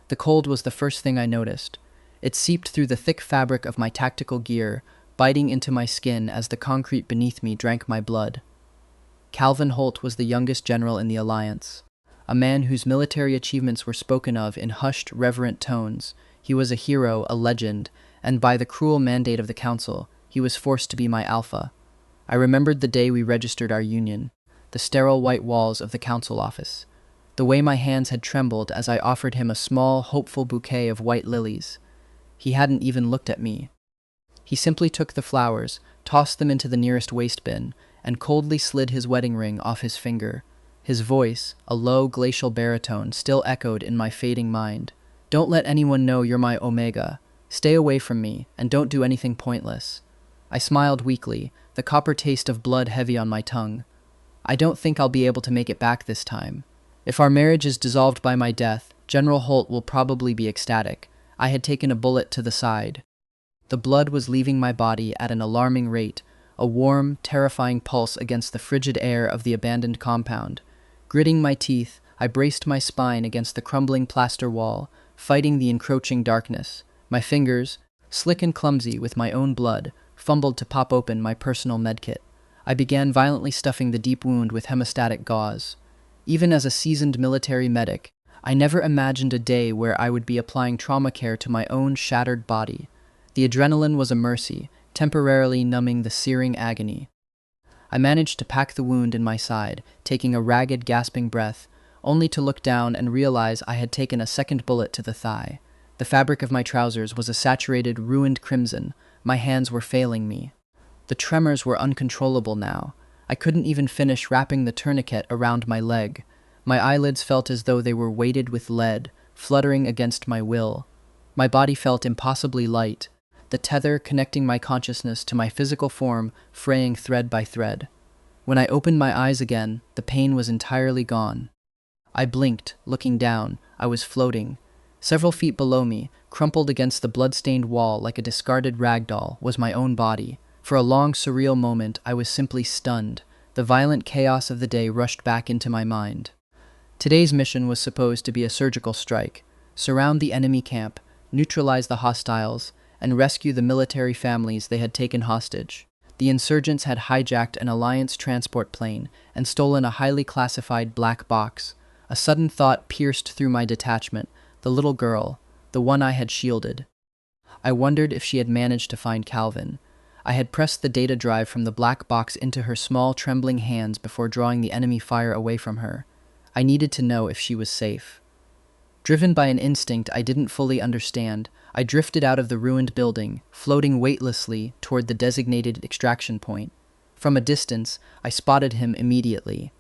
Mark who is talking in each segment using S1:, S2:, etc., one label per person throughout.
S1: The cold was the first thing I noticed. It seeped through the thick fabric of my tactical gear, biting into my skin as the concrete beneath me drank my blood. Calvin Holt was the youngest general in the Alliance, a man whose military achievements were spoken of in hushed, reverent tones. He was a hero, a legend, and by the cruel mandate of the Council, he was forced to be my alpha. I remembered the day we registered our union, the sterile white walls of the Council office, the way my hands had trembled as I offered him a small, hopeful bouquet of white lilies. He hadn't even looked at me. He simply took the flowers, tossed them into the nearest waste bin, and coldly slid his wedding ring off his finger. His voice, a low, glacial baritone, still echoed in my fading mind. "Don't let anyone know you're my Omega. Stay away from me, and don't do anything pointless." I smiled weakly, the copper taste of blood heavy on my tongue. "I don't think I'll be able to make it back this time. If our marriage is dissolved by my death, General Holt will probably be ecstatic." I had taken a bullet to the side. The blood was leaving my body at an alarming rate, a warm, terrifying pulse against the frigid air of the abandoned compound. Gritting my teeth, I braced my spine against the crumbling plaster wall, fighting the encroaching darkness. My fingers, slick and clumsy with my own blood, fumbled to pop open my personal medkit. I began violently stuffing the deep wound with hemostatic gauze. Even as a seasoned military medic, I never imagined a day where I would be applying trauma care to my own shattered body. The adrenaline was a mercy, temporarily numbing the searing agony. I managed to pack the wound in my side, taking a ragged, gasping breath, only to look down and realize I had taken a second bullet to the thigh. The fabric of my trousers was a saturated, ruined crimson. My hands were failing me. The tremors were uncontrollable now. I couldn't even finish wrapping the tourniquet around my leg. My eyelids felt as though they were weighted with lead, fluttering against my will. My body felt impossibly light, the tether connecting my consciousness to my physical form fraying thread by thread. When I opened my eyes again, the pain was entirely gone. I blinked, looking down. I was floating. Several feet below me, crumpled against the blood-stained wall like a discarded rag doll, was my own body. For a long, surreal moment, I was simply stunned. The violent chaos of the day rushed back into my mind. Today's mission was supposed to be a surgical strike, surround the enemy camp, neutralize the hostiles, and rescue the military families they had taken hostage. The insurgents had hijacked an Alliance transport plane and stolen a highly classified black box. A sudden thought pierced through my detachment. The little girl, the one I had shielded. I wondered if she had managed to find Calvin. I had pressed the data drive from the black box into her small, trembling hands before drawing the enemy fire away from her. I needed to know if she was safe. Driven by an instinct I didn't fully understand, I drifted out of the ruined building, floating weightlessly toward the designated extraction point. From a distance, I spotted him immediately.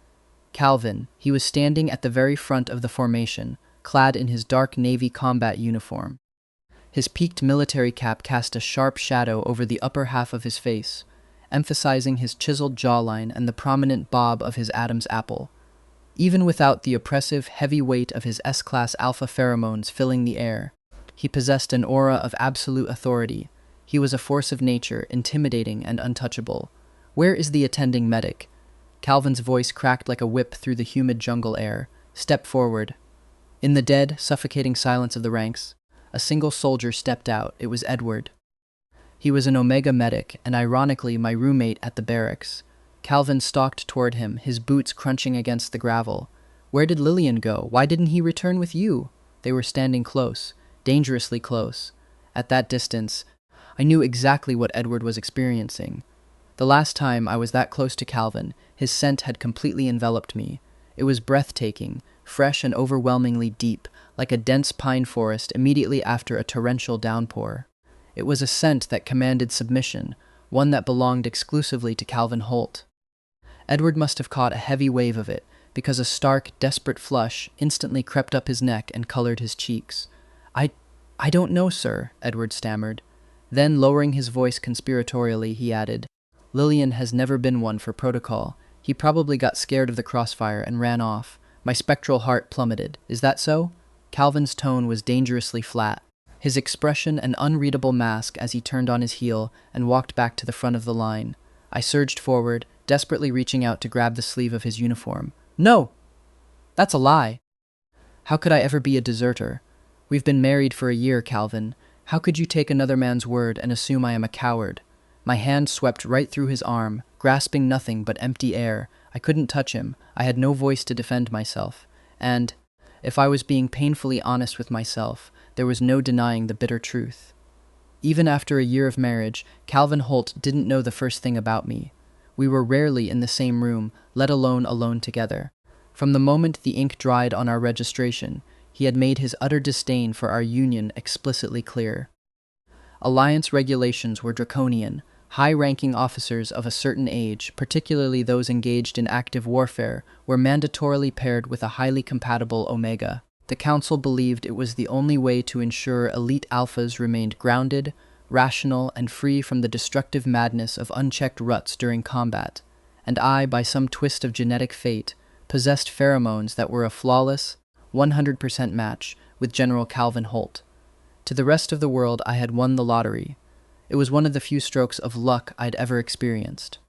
S1: Calvin. He was standing at the very front of the formation, clad in his dark navy combat uniform. His peaked military cap cast a sharp shadow over the upper half of his face, emphasizing his chiseled jawline and the prominent bob of his Adam's apple. Even without the oppressive, heavy weight of his S-class alpha pheromones filling the air, he possessed an aura of absolute authority. He was a force of nature, intimidating and untouchable. "Where is the attending medic?" Calvin's voice cracked like a whip through the humid jungle air. "Step forward." In the dead, suffocating silence of the ranks, a single soldier stepped out. It was Edward. He was an Omega medic, and ironically my roommate at the barracks. Calvin stalked toward him, his boots crunching against the gravel. "Where did Lillian go? Why didn't he return with you?" They were standing close, dangerously close. At that distance, I knew exactly what Edward was experiencing. The last time I was that close to Calvin, his scent had completely enveloped me. It was breathtaking, fresh and overwhelmingly deep, like a dense pine forest immediately after a torrential downpour. It was a scent that commanded submission, one that belonged exclusively to Calvin Holt. Edward must have caught a heavy wave of it, because a stark, desperate flush instantly crept up his neck and colored his cheeks. I don't know, sir," Edward stammered. Then, lowering his voice conspiratorially, he added, "Lillian has never been one for protocol. He probably got scared of the crossfire and ran off." My spectral heart plummeted. "Is that so?" Calvin's tone was dangerously flat, his expression an unreadable mask as he turned on his heel and walked back to the front of the line. I surged forward, desperately reaching out to grab the sleeve of his uniform. "No! That's a lie! How could I ever be a deserter?" We've been married for a year, Calvin. How could you take another man's word and assume I am a coward? My hand swept right through his arm, grasping nothing but empty air. I couldn't touch him. I had no voice to defend myself. And, if I was being painfully honest with myself, there was no denying the bitter truth. Even after a year of marriage, Calvin Holt didn't know the first thing about me. We were rarely in the same room, let alone alone together. From the moment the ink dried on our registration, he had made his utter disdain for our union explicitly clear. Alliance regulations were draconian. High-ranking officers of a certain age, particularly those engaged in active warfare, were mandatorily paired with a highly compatible Omega. The Council believed it was the only way to ensure elite alphas remained grounded, rational, and free from the destructive madness of unchecked ruts during combat, and I, by some twist of genetic fate, possessed pheromones that were a flawless, 100% match with General Calvin Holt. To the rest of the world, I had won the lottery. It was one of the few strokes of luck I'd ever experienced.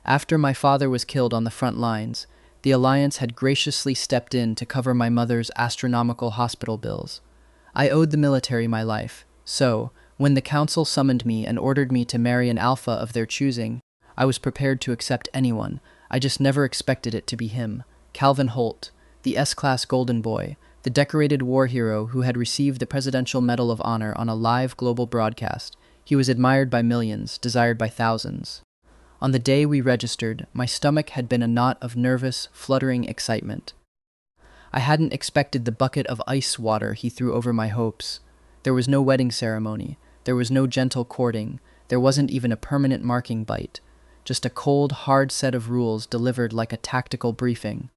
S1: After my father was killed on the front lines, the Alliance had graciously stepped in to cover my mother's astronomical hospital bills. I owed the military my life, so, when the Council summoned me and ordered me to marry an alpha of their choosing, I was prepared to accept anyone. I just never expected it to be him, Calvin Holt, the S-Class Golden Boy, the decorated war hero who had received the Presidential Medal of Honor on a live global broadcast. He was admired by millions, desired by thousands. On the day we registered, my stomach had been a knot of nervous, fluttering excitement. I hadn't expected the bucket of ice water he threw over my hopes. There was no wedding ceremony. There was no gentle courting. There wasn't even a permanent marking bite. Just a cold, hard set of rules delivered like a tactical briefing.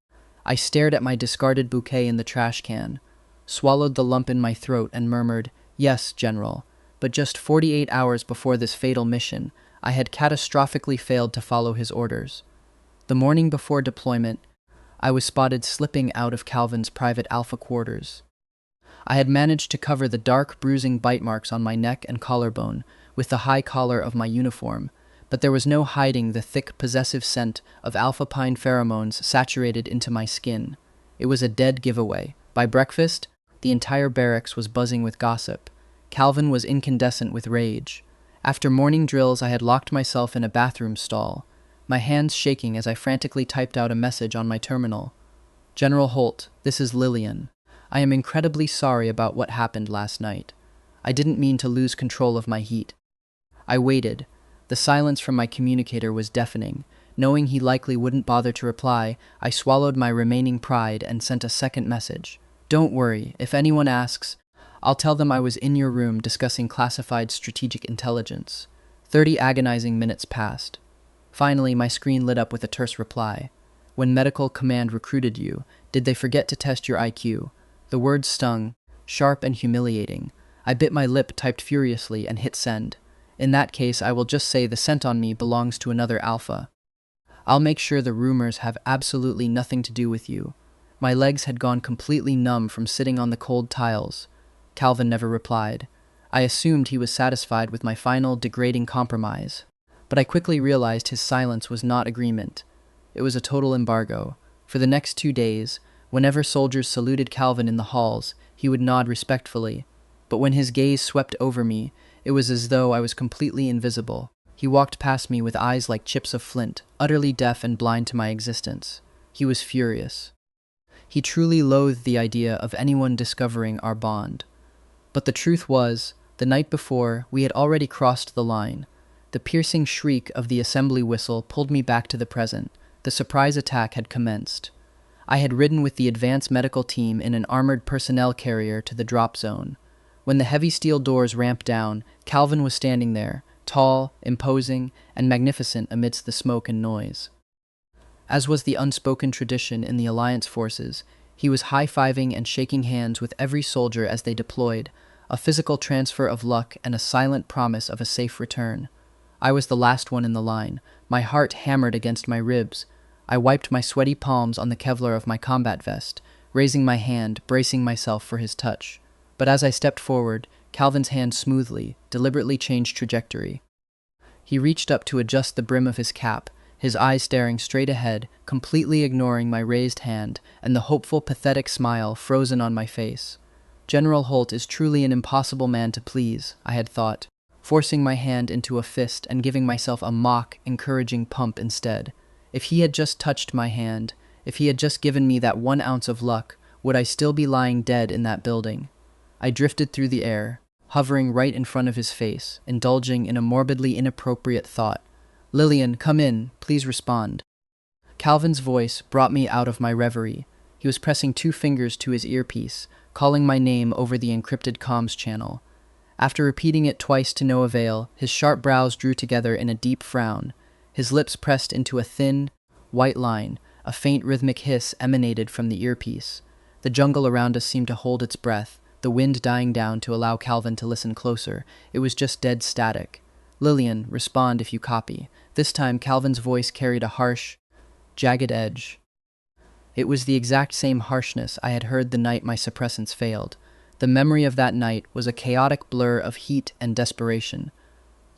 S1: I stared at my discarded bouquet in the trash can, swallowed the lump in my throat, and murmured, "Yes, General." But just 48 hours before this fatal mission, I had catastrophically failed to follow his orders. The morning before deployment, I was spotted slipping out of Calvin's private alpha quarters. I had managed to cover the dark, bruising bite marks on my neck and collarbone with the high collar of my uniform, but there was no hiding the thick, possessive scent of alpha pine pheromones saturated into my skin. It was a dead giveaway. By breakfast, the entire barracks was buzzing with gossip. Calvin was incandescent with rage. After morning drills, I had locked myself in a bathroom stall, my hands shaking as I frantically typed out a message on my terminal. "General Holt, this is Lillian. I am incredibly sorry about what happened last night. I didn't mean to lose control of my heat." I waited. The silence from my communicator was deafening. Knowing he likely wouldn't bother to reply, I swallowed my remaining pride and sent a second message. "Don't worry. If anyone asks, I'll tell them I was in your room discussing classified strategic intelligence." 30 agonizing minutes passed. Finally, my screen lit up with a terse reply. "When Medical Command recruited you, did they forget to test your IQ?" The words stung, sharp and humiliating. I bit my lip, typed furiously, and hit send. "In that case, I will just say the scent on me belongs to another alpha. I'll make sure the rumors have absolutely nothing to do with you." My legs had gone completely numb from sitting on the cold tiles. Calvin never replied. I assumed he was satisfied with my final, degrading compromise. But I quickly realized his silence was not agreement. It was a total embargo. For the next 2 days, whenever soldiers saluted Calvin in the halls, he would nod respectfully. But when his gaze swept over me, it was as though I was completely invisible. He walked past me with eyes like chips of flint, utterly deaf and blind to my existence. He was furious. He truly loathed the idea of anyone discovering our bond. But the truth was, the night before, we had already crossed the line. The piercing shriek of the assembly whistle pulled me back to the present. The surprise attack had commenced. I had ridden with the advance medical team in an armored personnel carrier to the drop zone. When the heavy steel doors ramped down, Calvin was standing there, tall, imposing, and magnificent amidst the smoke and noise. As was the unspoken tradition in the Alliance forces, he was high-fiving and shaking hands with every soldier as they deployed, a physical transfer of luck and a silent promise of a safe return. I was the last one in the line. My heart hammered against my ribs. I wiped my sweaty palms on the Kevlar of my combat vest, raising my hand, bracing myself for his touch. But as I stepped forward, Calvin's hand smoothly, deliberately changed trajectory. He reached up to adjust the brim of his cap, his eyes staring straight ahead, completely ignoring my raised hand and the hopeful, pathetic smile frozen on my face. General Holt is truly an impossible man to please, I had thought, forcing my hand into a fist and giving myself a mock, encouraging pump instead. If he had just touched my hand, if he had just given me that 1 ounce of luck, would I still be lying dead in that building? I drifted through the air, hovering right in front of his face, indulging in a morbidly inappropriate thought. "Lillian, come in, please respond." Calvin's voice brought me out of my reverie. He was pressing 2 fingers to his earpiece, calling my name over the encrypted comms channel. After repeating it twice to no avail, his sharp brows drew together in a deep frown. His lips pressed into a thin, white line. A faint rhythmic hiss emanated from the earpiece. The jungle around us seemed to hold its breath, the wind dying down to allow Calvin to listen closer. It was just dead static. "Lillian, respond if you copy." This time Calvin's voice carried a harsh, jagged edge. It was the exact same harshness I had heard the night my suppressants failed. The memory of that night was a chaotic blur of heat and desperation.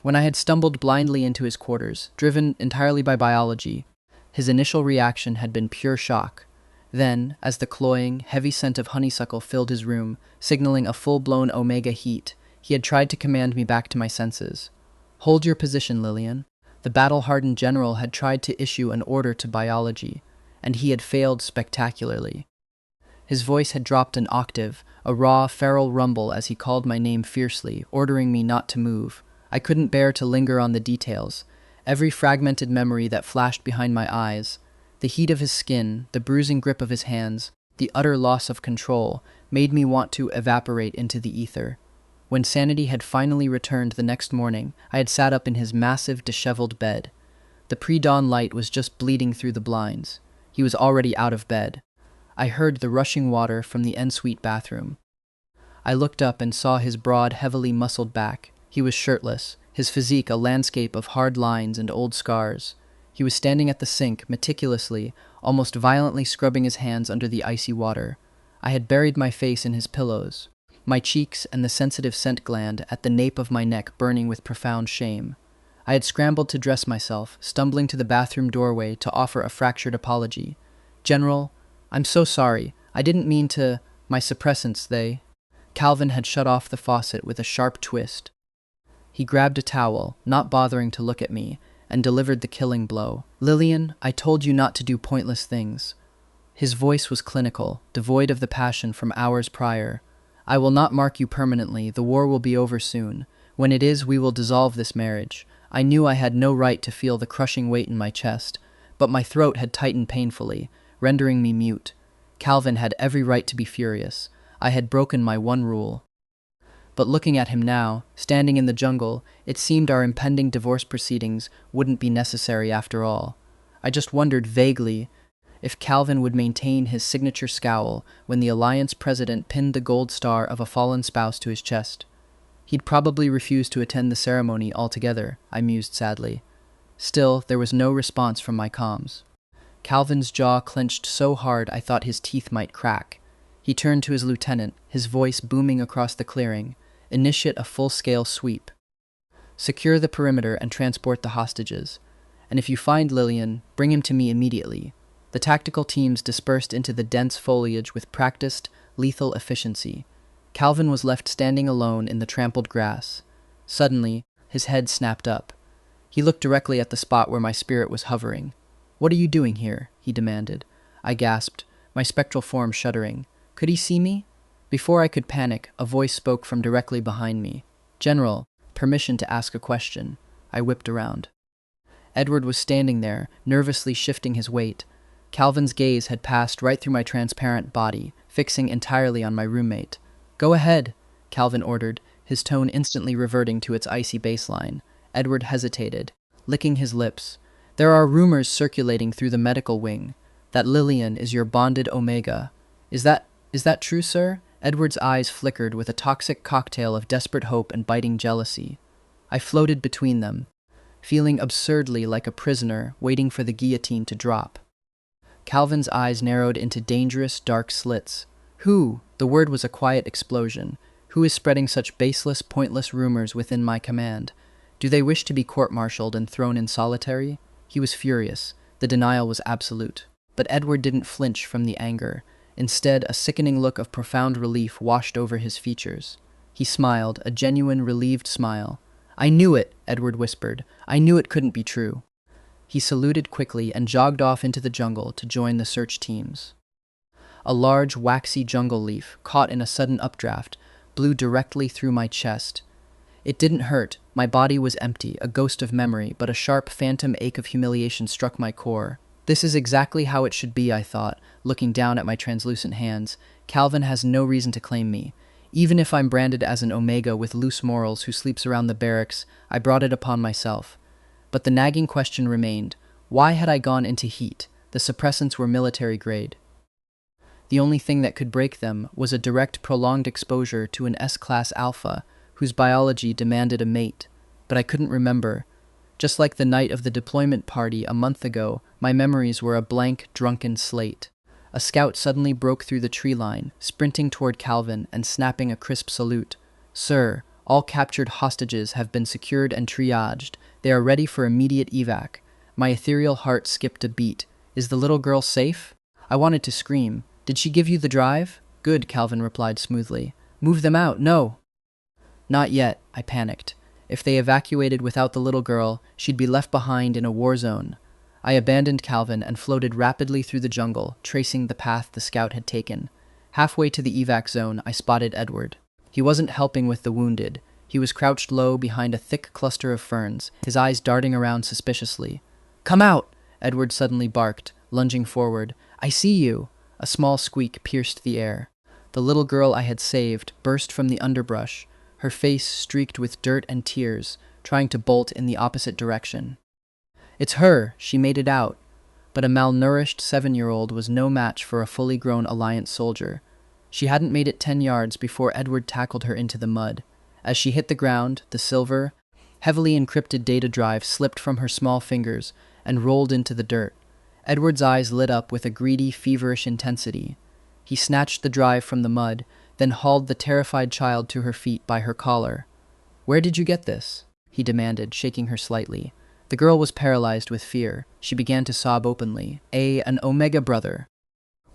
S1: When I had stumbled blindly into his quarters, driven entirely by biology, his initial reaction had been pure shock. Then, as the cloying, heavy scent of honeysuckle filled his room, signaling a full-blown omega heat, he had tried to command me back to my senses. "Hold your position, Lillian." The battle-hardened general had tried to issue an order to biology, and he had failed spectacularly. His voice had dropped an octave, a raw, feral rumble as he called my name fiercely, ordering me not to move. I couldn't bear to linger on the details. Every fragmented memory that flashed behind my eyes, the heat of his skin, the bruising grip of his hands, the utter loss of control, made me want to evaporate into the ether. When sanity had finally returned the next morning, I had sat up in his massive, disheveled bed. The pre-dawn light was just bleeding through the blinds. He was already out of bed. I heard the rushing water from the ensuite bathroom. I looked up and saw his broad, heavily muscled back. He was shirtless, his physique a landscape of hard lines and old scars. He was standing at the sink, meticulously, almost violently scrubbing his hands under the icy water. I had buried my face in his pillows, my cheeks and the sensitive scent gland at the nape of my neck burning with profound shame. I had scrambled to dress myself, stumbling to the bathroom doorway to offer a fractured apology. "General, I'm so sorry. I didn't mean to. My suppressants, they—" Calvin had shut off the faucet with a sharp twist. He grabbed a towel, not bothering to look at me, and delivered the killing blow. "Lillian, I told you not to do pointless things." His voice was clinical, devoid of the passion from hours prior. "I will not mark you permanently. The war will be over soon. When it is, we will dissolve this marriage." I knew I had no right to feel the crushing weight in my chest, but my throat had tightened painfully, rendering me mute. Calvin had every right to be furious. I had broken my one rule. But looking at him now, standing in the jungle, it seemed our impending divorce proceedings wouldn't be necessary after all. I just wondered vaguely if Calvin would maintain his signature scowl when the Alliance president pinned the gold star of a fallen spouse to his chest. He'd probably refuse to attend the ceremony altogether, I mused sadly. Still, there was no response from my comms. Calvin's jaw clenched so hard I thought his teeth might crack. He turned to his lieutenant, his voice booming across the clearing. "Initiate a full-scale sweep. Secure the perimeter and transport the hostages. And if you find Lillian, bring him to me immediately." The tactical teams dispersed into the dense foliage with practiced, lethal efficiency. Calvin was left standing alone in the trampled grass. Suddenly, his head snapped up. He looked directly at the spot where my spirit was hovering. "What are you doing here?" he demanded. I gasped, my spectral form shuddering. Could he see me? Before I could panic, a voice spoke from directly behind me. "General, permission to ask a question." I whipped around. Edward was standing there, nervously shifting his weight. Calvin's gaze had passed right through my transparent body, fixing entirely on my roommate. "Go ahead," Calvin ordered, his tone instantly reverting to its icy baseline. Edward hesitated, licking his lips. "There are rumors circulating through the medical wing that Lillian is your bonded Omega. Is that true, sir?" Edward's eyes flickered with a toxic cocktail of desperate hope and biting jealousy. I floated between them, feeling absurdly like a prisoner waiting for the guillotine to drop. Calvin's eyes narrowed into dangerous, dark slits. "Who?" The word was a quiet explosion. "Who is spreading such baseless, pointless rumors within my command? Do they wish to be court-martialed and thrown in solitary?" He was furious. The denial was absolute. But Edward didn't flinch from the anger. Instead, a sickening look of profound relief washed over his features. He smiled, a genuine, relieved smile. "I knew it," Edward whispered. "I knew it couldn't be true." He saluted quickly and jogged off into the jungle to join the search teams. A large, waxy jungle leaf, caught in a sudden updraft, blew directly through my chest. It didn't hurt. My body was empty, a ghost of memory, but a sharp, phantom ache of humiliation struck my core. This is exactly how it should be, I thought, looking down at my translucent hands. Calvin has no reason to claim me. Even if I'm branded as an Omega with loose morals who sleeps around the barracks, I brought it upon myself. But the nagging question remained. Why had I gone into heat? The suppressants were military grade. The only thing that could break them was a direct, prolonged exposure to an S-class alpha, whose biology demanded a mate. But I couldn't remember. Just like the night of the deployment party a month ago, my memories were a blank, drunken slate. A scout suddenly broke through the tree line, sprinting toward Calvin and snapping a crisp salute. "Sir, all captured hostages have been secured and triaged. They are ready for immediate evac." My ethereal heart skipped a beat. "Is the little girl safe?" I wanted to scream. "Did she give you the drive?" "Good," Calvin replied smoothly. "Move them out, no!" "Not yet," I panicked. If they evacuated without the little girl, she'd be left behind in a war zone. I abandoned Calvin and floated rapidly through the jungle, tracing the path the scout had taken. Halfway to the evac zone, I spotted Edward. He wasn't helping with the wounded. He was crouched low behind a thick cluster of ferns, his eyes darting around suspiciously. "Come out!" Edward suddenly barked, lunging forward. "I see you!" A small squeak pierced the air. The little girl I had saved burst from the underbrush, her face streaked with dirt and tears, trying to bolt in the opposite direction. "It's her!" She made it out. But a malnourished 7-year-old was no match for a fully grown Alliance soldier. She hadn't made it 10 yards before Edward tackled her into the mud. As she hit the ground, the silver, heavily encrypted data drive slipped from her small fingers and rolled into the dirt. Edward's eyes lit up with a greedy, feverish intensity. He snatched the drive from the mud, then hauled the terrified child to her feet by her collar. "Where did you get this?" he demanded, shaking her slightly. The girl was paralyzed with fear. She began to sob openly. An Omega brother."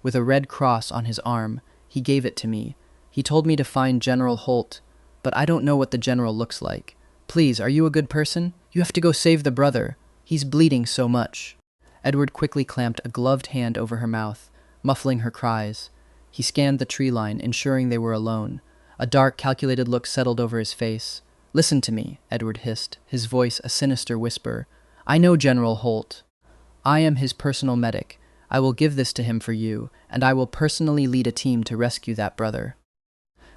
S1: With a red cross on his arm, he gave it to me. "He told me to find General Holt, but I don't know what the general looks like. Please, are you a good person? You have to go save the brother. He's bleeding so much." Edward quickly clamped a gloved hand over her mouth, muffling her cries. He scanned the tree line, ensuring they were alone. A dark, calculated look settled over his face. "Listen to me," Edward hissed, his voice a sinister whisper. "I know General Holt. I am his personal medic. I will give this to him for you, and I will personally lead a team to rescue that brother.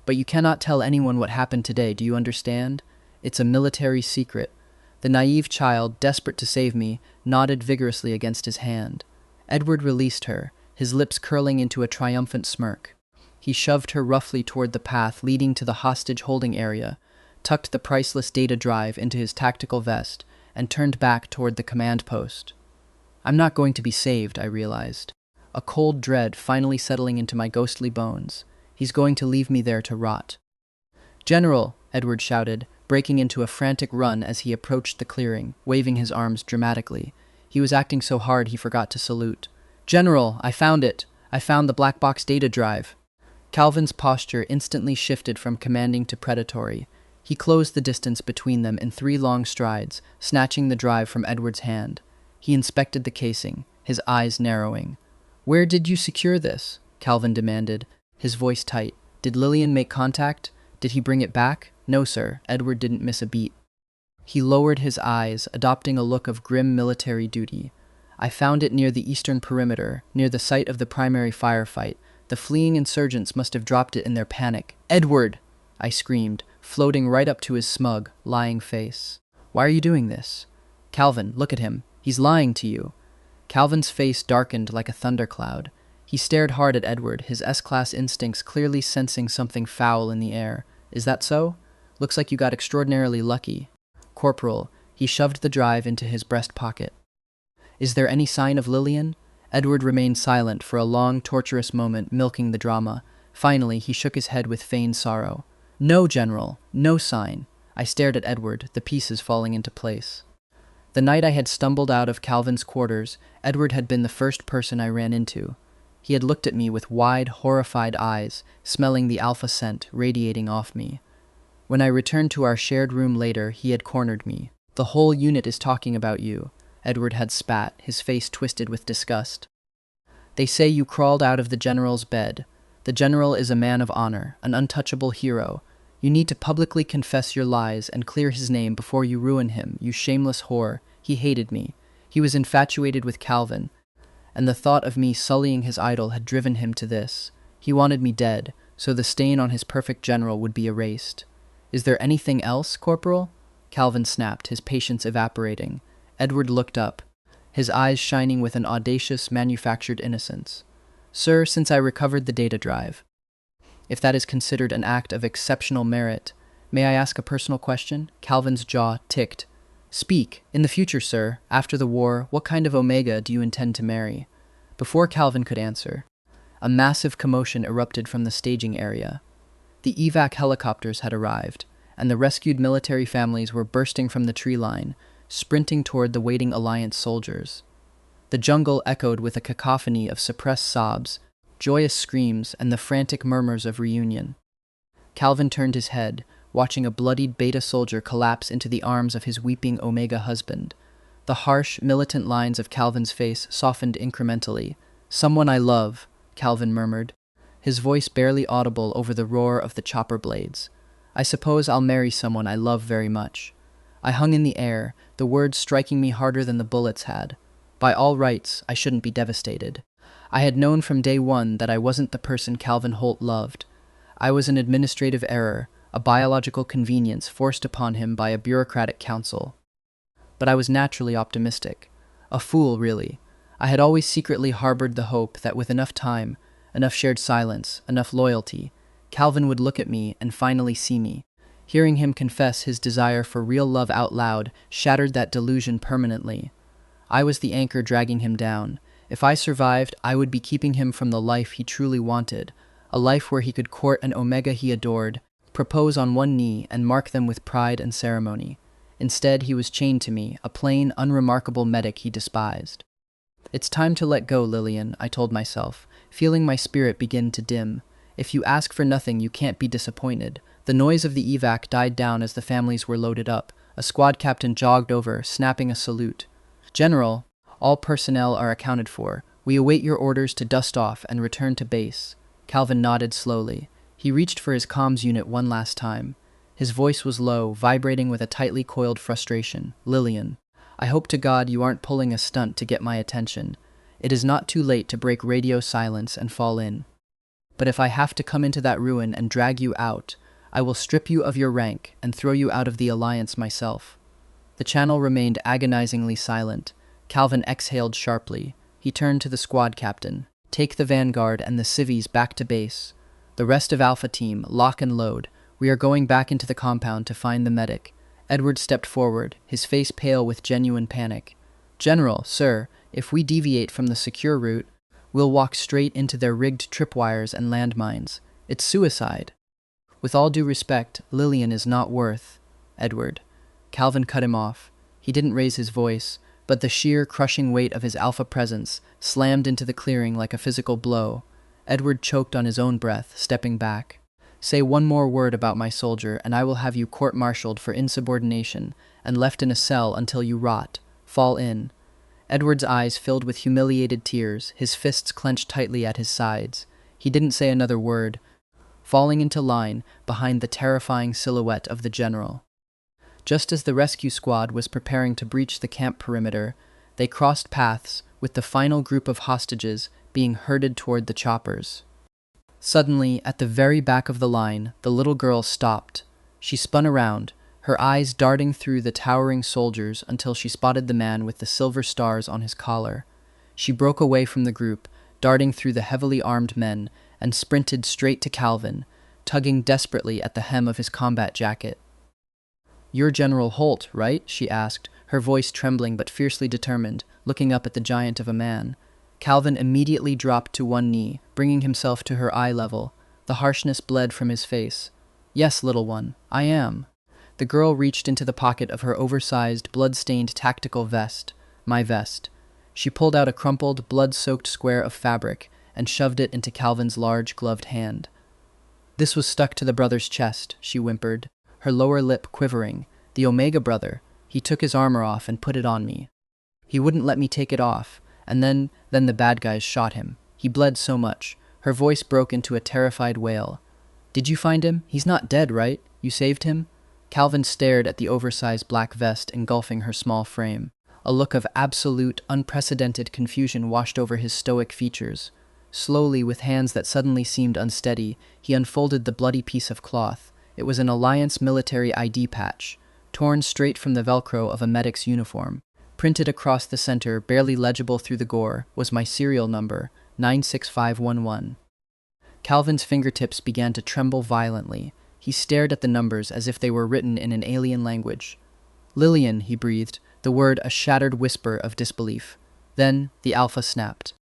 S1: But you cannot tell anyone what happened today, do you understand? It's a military secret." The naive child, desperate to save me, nodded vigorously against his hand. Edward released her, his lips curling into a triumphant smirk. He shoved her roughly toward the path leading to the hostage-holding area, tucked the priceless data drive into his tactical vest, and turned back toward the command post. I'm not going to be saved, I realized. A cold dread finally settling into my ghostly bones. He's going to leave me there to rot. "General," Edward shouted, breaking into a frantic run as he approached the clearing, waving his arms dramatically. He was acting so hard he forgot to salute. "General, I found it! I found the black box data drive." Calvin's posture instantly shifted from commanding to predatory. He closed the distance between them in 3 long strides, snatching the drive from Edward's hand. He inspected the casing, his eyes narrowing. "Where did you secure this?" Calvin demanded, his voice tight. "Did Lillian make contact? Did he bring it back?" "No, sir." Edward didn't miss a beat. He lowered his eyes, adopting a look of grim military duty. "I found it near the eastern perimeter, near the site of the primary firefight. The fleeing insurgents must have dropped it in their panic." "Edward!" I screamed, floating right up to his smug, lying face. "Why are you doing this?" "Calvin, look at him. He's lying to you." Calvin's face darkened like a thundercloud. He stared hard at Edward, his S-class instincts clearly sensing something foul in the air. "Is that so? Looks like you got extraordinarily lucky." "Corporal," he shoved the drive into his breast pocket. "Is there any sign of Lillian?" Edward remained silent for a long, torturous moment, milking the drama. Finally, he shook his head with feigned sorrow. "No, General, no sign." I stared at Edward, the pieces falling into place. The night I had stumbled out of Calvin's quarters, Edward had been the first person I ran into. He had looked at me with wide, horrified eyes, smelling the alpha scent radiating off me. When I returned to our shared room later, he had cornered me. "The whole unit is talking about you," Edward had spat, his face twisted with disgust. "They say you crawled out of the general's bed. The general is a man of honor, an untouchable hero. You need to publicly confess your lies and clear his name before you ruin him, you shameless whore." He hated me. He was infatuated with Calvin, and the thought of me sullying his idol had driven him to this. He wanted me dead, so the stain on his perfect general would be erased. "Is there anything else, Corporal?" Calvin snapped, his patience evaporating. Edward looked up, his eyes shining with an audacious, manufactured innocence. "Sir, since I recovered the data drive, if that is considered an act of exceptional merit, may I ask a personal question?" Calvin's jaw ticked. "Speak. In the future, sir, after the war, what kind of Omega do you intend to marry?" Before Calvin could answer, a massive commotion erupted from the staging area. The evac helicopters had arrived, and the rescued military families were bursting from the tree line, sprinting toward the waiting Alliance soldiers. The jungle echoed with a cacophony of suppressed sobs, joyous screams, and the frantic murmurs of reunion. Calvin turned his head, watching a bloodied Beta soldier collapse into the arms of his weeping Omega husband. The harsh, militant lines of Calvin's face softened incrementally. "Someone I love," Calvin murmured, his voice barely audible over the roar of the chopper blades. "I suppose I'll marry someone I love very much." I hung in the air, the words striking me harder than the bullets had. By all rights, I shouldn't be devastated. I had known from day one that I wasn't the person Calvin Holt loved. I was an administrative error, a biological convenience forced upon him by a bureaucratic council. But I was naturally optimistic. A fool, really. I had always secretly harbored the hope that with enough time, enough shared silence, enough loyalty, Calvin would look at me and finally see me. Hearing him confess his desire for real love out loud shattered that delusion permanently. I was the anchor dragging him down. If I survived, I would be keeping him from the life he truly wanted, a life where he could court an Omega he adored, propose on one knee, and mark them with pride and ceremony. Instead, he was chained to me, a plain, unremarkable medic he despised. "It's time to let go, Lillian," I told myself, feeling my spirit begin to dim. "If you ask for nothing, you can't be disappointed." The noise of the evac died down as the families were loaded up. A squad captain jogged over, snapping a salute. "General, all personnel are accounted for. We await your orders to dust off and return to base." Calvin nodded slowly. He reached for his comms unit one last time. His voice was low, vibrating with a tightly coiled frustration. "Lillian, I hope to God you aren't pulling a stunt to get my attention. It is not too late to break radio silence and fall in. But if I have to come into that ruin and drag you out, I will strip you of your rank and throw you out of the Alliance myself." The channel remained agonizingly silent. Calvin exhaled sharply. He turned to the squad captain. "Take the Vanguard and the civvies back to base. The rest of Alpha Team, lock and load. We are going back into the compound to find the medic." Edward stepped forward, his face pale with genuine panic. "General, sir, if we deviate from the secure route, we'll walk straight into their rigged tripwires and landmines. It's suicide." "With all due respect, Lillian is not worth—" Edward. Calvin cut him off. He didn't raise his voice, but the sheer, crushing weight of his alpha presence slammed into the clearing like a physical blow. Edward choked on his own breath, stepping back. "Say one more word about my soldier, and I will have you court-martialed for insubordination and left in a cell until you rot. Fall in." Edward's eyes filled with humiliated tears, his fists clenched tightly at his sides. He didn't say another word, falling into line behind the terrifying silhouette of the general. Just as the rescue squad was preparing to breach the camp perimeter, they crossed paths, with the final group of hostages being herded toward the choppers. Suddenly, at the very back of the line, the little girl stopped. She spun around, her eyes darting through the towering soldiers until she spotted the man with the silver stars on his collar. She broke away from the group, darting through the heavily armed men, and sprinted straight to Calvin, tugging desperately at the hem of his combat jacket. "You're General Holt, right?" she asked, her voice trembling but fiercely determined, looking up at the giant of a man. Calvin immediately dropped to one knee, bringing himself to her eye level. The harshness bled from his face. "Yes, little one, I am." The girl reached into the pocket of her oversized, blood-stained tactical vest. "My vest." She pulled out a crumpled, blood-soaked square of fabric and shoved it into Calvin's large, gloved hand. This was stuck to the brother's chest, she whimpered, her lower lip quivering. The Omega brother. He took his armor off and put it on me. He wouldn't let me take it off, and then the bad guys shot him. He bled so much. Her voice broke into a terrified wail. Did you find him? He's not dead, right? You saved him? Calvin stared at the oversized black vest engulfing her small frame. A look of absolute, unprecedented confusion washed over his stoic features. Slowly, with hands that suddenly seemed unsteady, he unfolded the bloody piece of cloth. It was an Alliance military ID patch, torn straight from the Velcro of a medic's uniform. Printed across the center, barely legible through the gore, was my serial number, 96511. Calvin's fingertips began to tremble violently. He stared at the numbers as if they were written in an alien language. Lillian, he breathed, the word a shattered whisper of disbelief. Then the alpha snapped.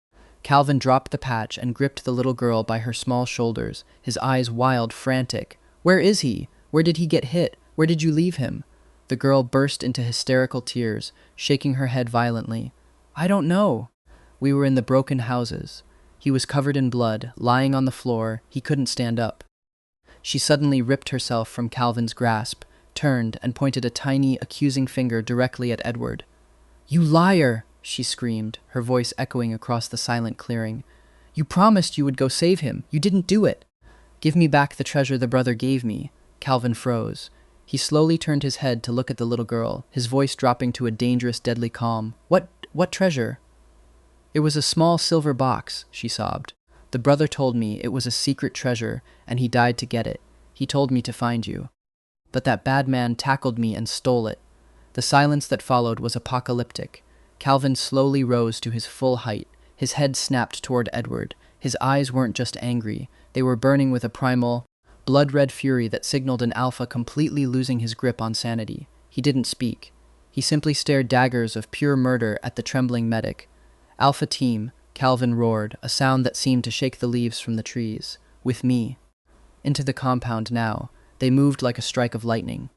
S1: Calvin dropped the patch and gripped the little girl by her small shoulders, his eyes wild, frantic. Where is he? Where did he get hit? Where did you leave him? The girl burst into hysterical tears, shaking her head violently. I don't know. We were in the broken houses. He was covered in blood, lying on the floor. He couldn't stand up. She suddenly ripped herself from Calvin's grasp, turned, and pointed a tiny, accusing finger directly at Edward. You liar! She screamed, her voice echoing across the silent clearing. You promised you would go save him. You didn't do it. Give me back the treasure the brother gave me. Calvin froze. He slowly turned his head to look at the little girl, his voice dropping to a dangerous, deadly calm. What treasure? It was a small silver box, she sobbed. The brother told me it was a secret treasure, and he died to get it. He told me to find you. But that bad man tackled me and stole it. The silence that followed was apocalyptic. Calvin slowly rose to his full height. His head snapped toward Edward. His eyes weren't just angry. They were burning with a primal, blood-red fury that signaled an alpha completely losing his grip on sanity. He didn't speak. He simply stared daggers of pure murder at the trembling medic. Alpha team, Calvin roared, a sound that seemed to shake the leaves from the trees. With me. Into the compound now. They moved like a strike of lightning.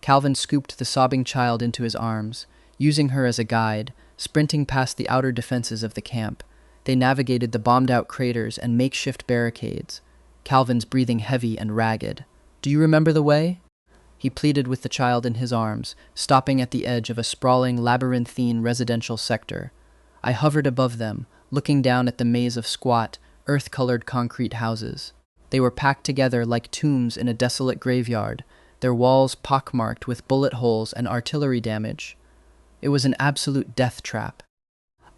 S1: Calvin scooped the sobbing child into his arms, using her as a guide, sprinting past the outer defenses of the camp. They navigated the bombed-out craters and makeshift barricades. Calvin's breathing heavy and ragged. Do you remember the way? He pleaded with the child in his arms, stopping at the edge of a sprawling, labyrinthine residential sector. I hovered above them, looking down at the maze of squat, earth-colored concrete houses. They were packed together like tombs in a desolate graveyard, their walls pockmarked with bullet holes and artillery damage. It was an absolute death trap.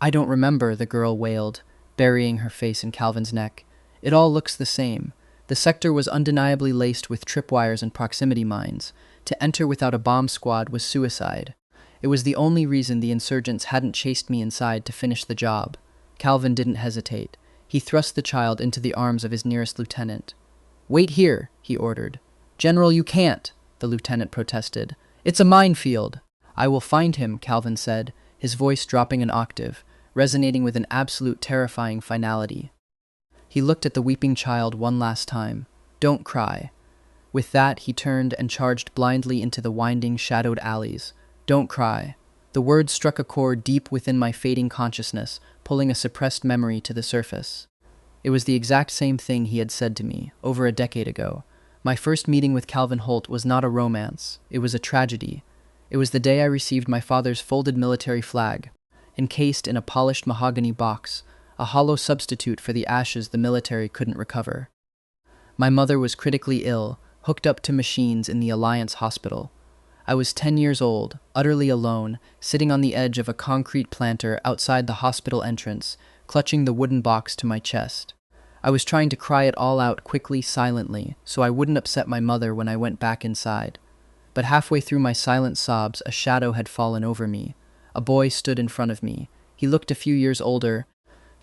S1: I don't remember, the girl wailed, burying her face in Calvin's neck. It all looks the same. The sector was undeniably laced with tripwires and proximity mines. To enter without a bomb squad was suicide. It was the only reason the insurgents hadn't chased me inside to finish the job. Calvin didn't hesitate. He thrust the child into the arms of his nearest lieutenant. Wait here, he ordered. General, you can't, the lieutenant protested. It's a minefield. I will find him, Calvin said, his voice dropping an octave, resonating with an absolute terrifying finality. He looked at the weeping child one last time. Don't cry. With that, he turned and charged blindly into the winding, shadowed alleys. Don't cry. The words struck a chord deep within my fading consciousness, pulling a suppressed memory to the surface. It was the exact same thing he had said to me, over a decade ago. My first meeting with Calvin Holt was not a romance. It was a tragedy. It was the day I received my father's folded military flag, encased in a polished mahogany box, a hollow substitute for the ashes the military couldn't recover. My mother was critically ill, hooked up to machines in the Alliance hospital. I was 10 years old, utterly alone, sitting on the edge of a concrete planter outside the hospital entrance, clutching the wooden box to my chest. I was trying to cry it all out quickly, silently, so I wouldn't upset my mother when I went back inside. But halfway through my silent sobs, a shadow had fallen over me. A boy stood in front of me. He looked a few years older,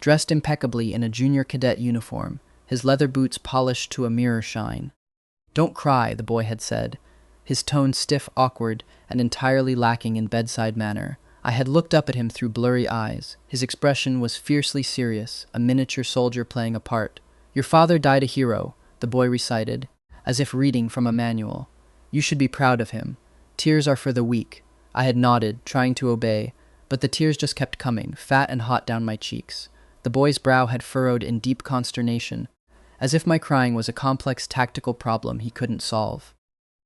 S1: dressed impeccably in a junior cadet uniform, his leather boots polished to a mirror shine. Don't cry, the boy had said, his tone stiff, awkward, and entirely lacking in bedside manner. I had looked up at him through blurry eyes. His expression was fiercely serious, a miniature soldier playing a part. Your father died a hero, the boy recited, as if reading from a manual. You should be proud of him. Tears are for the weak. I had nodded, trying to obey, but the tears just kept coming, fat and hot down my cheeks. The boy's brow had furrowed in deep consternation, as if my crying was a complex tactical problem he couldn't solve.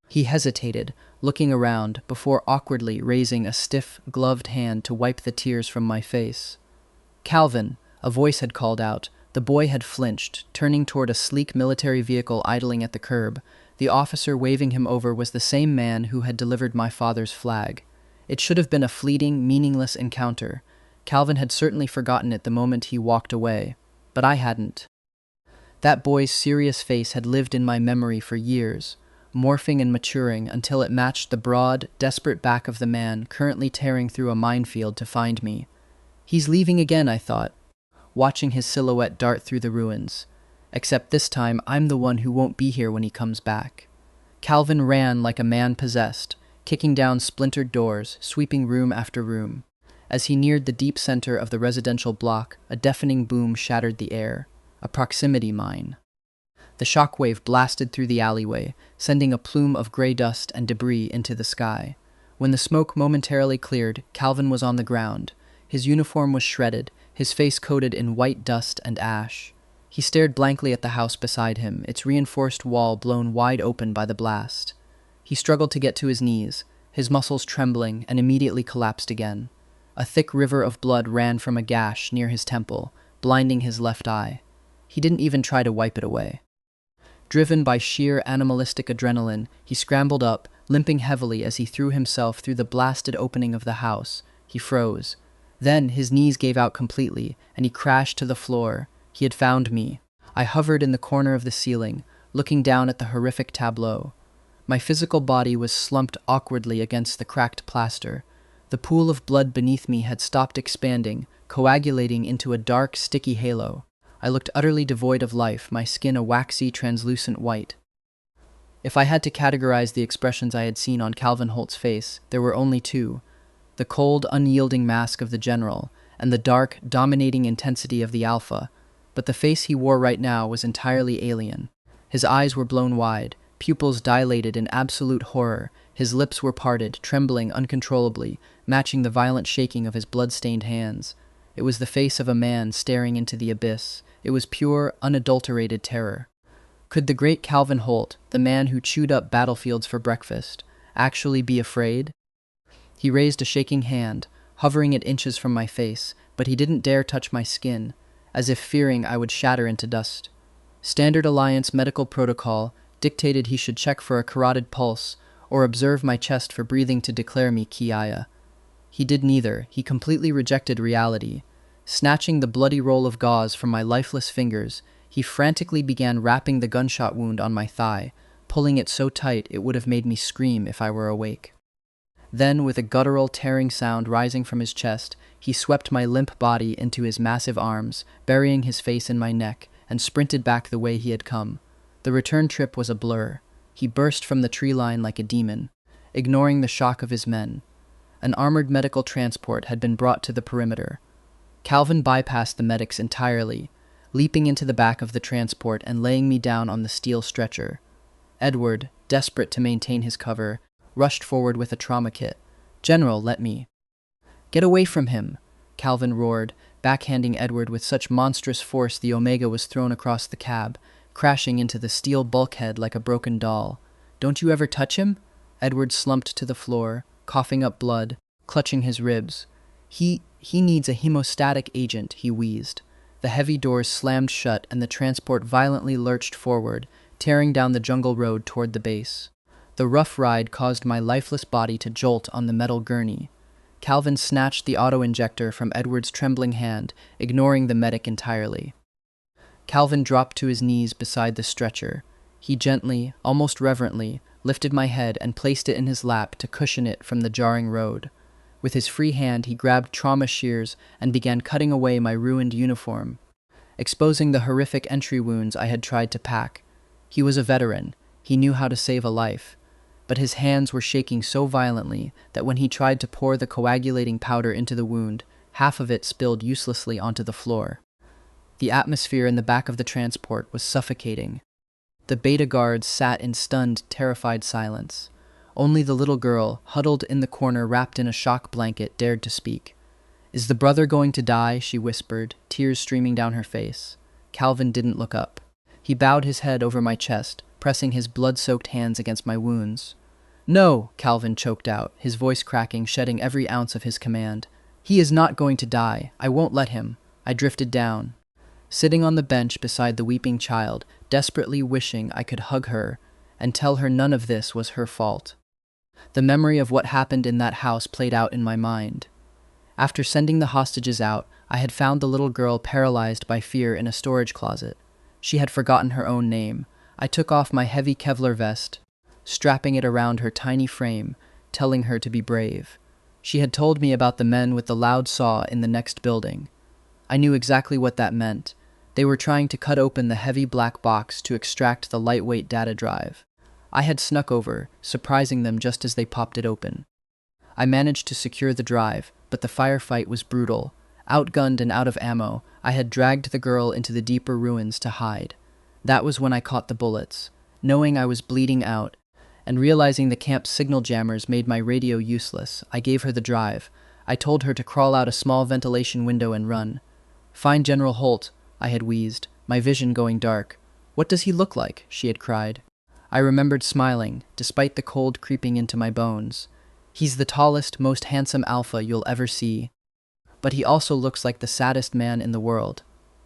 S1: He hesitated, looking around, before awkwardly raising a stiff, gloved hand to wipe the tears from my face. "Calvin," a voice had called out. The boy had flinched, turning toward a sleek military vehicle idling at the curb. The officer waving him over was the same man who had delivered my father's flag. It should have been a fleeting, meaningless encounter. Calvin had certainly forgotten it the moment he walked away, but I hadn't. That boy's serious face had lived in my memory for years, morphing and maturing until it matched the broad, desperate back of the man currently tearing through a minefield to find me. He's leaving again, I thought, watching his silhouette dart through the ruins. Except this time, I'm the one who won't be here when he comes back. Calvin ran like a man possessed, kicking down splintered doors, sweeping room after room. As he neared the deep center of the residential block, a deafening boom shattered the air. A proximity mine. The shockwave blasted through the alleyway, sending a plume of gray dust and debris into the sky. When the smoke momentarily cleared, Calvin was on the ground. His uniform was shredded, his face coated in white dust and ash. He stared blankly at the house beside him, its reinforced wall blown wide open by the blast. He struggled to get to his knees, his muscles trembling, and immediately collapsed again. A thick river of blood ran from a gash near his temple, blinding his left eye. He didn't even try to wipe it away. Driven by sheer animalistic adrenaline, he scrambled up, limping heavily as he threw himself through the blasted opening of the house. He froze. Then his knees gave out completely, and he crashed to the floor. He had found me. I hovered in the corner of the ceiling, looking down at the horrific tableau. My physical body was slumped awkwardly against the cracked plaster. The pool of blood beneath me had stopped expanding, coagulating into a dark, sticky halo. I looked utterly devoid of life, my skin a waxy, translucent white. If I had to categorize the expressions I had seen on Calvin Holt's face, there were only two: the cold, unyielding mask of the general, and the dark, dominating intensity of the alpha. But the face he wore right now was entirely alien. His eyes were blown wide, pupils dilated in absolute horror. His lips were parted, trembling uncontrollably, matching the violent shaking of his blood-stained hands. It was the face of a man staring into the abyss. It was pure, unadulterated terror. Could the great Calvin Holt, the man who chewed up battlefields for breakfast, actually be afraid? He raised a shaking hand, hovering at inches from my face, but he didn't dare touch my skin, as if fearing I would shatter into dust. Standard Alliance medical protocol dictated he should check for a carotid pulse or observe my chest for breathing to declare me Kiaya. He did neither. He completely rejected reality. Snatching the bloody roll of gauze from my lifeless fingers, he frantically began wrapping the gunshot wound on my thigh, pulling it so tight it would have made me scream if I were awake. Then, with a guttural, tearing sound rising from his chest, he swept my limp body into his massive arms, burying his face in my neck, and sprinted back the way he had come. The return trip was a blur. He burst from the tree line like a demon, ignoring the shock of his men. An armored medical transport had been brought to the perimeter. Calvin bypassed the medics entirely, leaping into the back of the transport and laying me down on the steel stretcher. Edward, desperate to maintain his cover, rushed forward with a trauma kit. "General, let me." "Get away from him," Calvin roared, backhanding Edward with such monstrous force the Omega was thrown across the cab, crashing into the steel bulkhead like a broken doll. "Don't you ever touch him?" Edward slumped to the floor, coughing up blood, clutching his ribs. He needs a hemostatic agent," he wheezed. The heavy doors slammed shut and the transport violently lurched forward, tearing down the jungle road toward the base. The rough ride caused my lifeless body to jolt on the metal gurney. Calvin snatched the auto-injector from Edward's trembling hand, ignoring the medic entirely. Calvin dropped to his knees beside the stretcher. He gently, almost reverently, lifted my head and placed it in his lap to cushion it from the jarring road. With his free hand, he grabbed trauma shears and began cutting away my ruined uniform, exposing the horrific entry wounds I had tried to pack. He was a veteran. He knew how to save a life. But his hands were shaking so violently that when he tried to pour the coagulating powder into the wound, half of it spilled uselessly onto the floor. The atmosphere in the back of the transport was suffocating. The beta guards sat in stunned, terrified silence. Only the little girl, huddled in the corner wrapped in a shock blanket, dared to speak. Is the brother going to die? She whispered, tears streaming down her face. Calvin didn't look up. He bowed his head over my chest, pressing his blood-soaked hands against my wounds. No, Calvin choked out, his voice cracking, shedding every ounce of his command. He is not going to die. I won't let him. I drifted down, sitting on the bench beside the weeping child, desperately wishing I could hug her and tell her none of this was her fault. The memory of what happened in that house played out in my mind. After sending the hostages out, I had found the little girl paralyzed by fear in a storage closet. She had forgotten her own name. I took off my heavy Kevlar vest, strapping it around her tiny frame, telling her to be brave. She had told me about the men with the loud saw in the next building. I knew exactly what that meant. They were trying to cut open the heavy black box to extract the lightweight data drive. I had snuck over, surprising them just as they popped it open. I managed to secure the drive, but the firefight was brutal. Outgunned and out of ammo, I had dragged the girl into the deeper ruins to hide. That was when I caught the bullets. Knowing I was bleeding out, and realizing the camp's signal jammers made my radio useless, I gave her the drive. I told her to crawl out a small ventilation window and run. "Find General Holt," I had wheezed, my vision going dark. "What does he look like?" she had cried. I remembered smiling, despite the cold creeping into my bones. "He's the tallest, most handsome alpha you'll ever see. But he also looks like the saddest man in the world."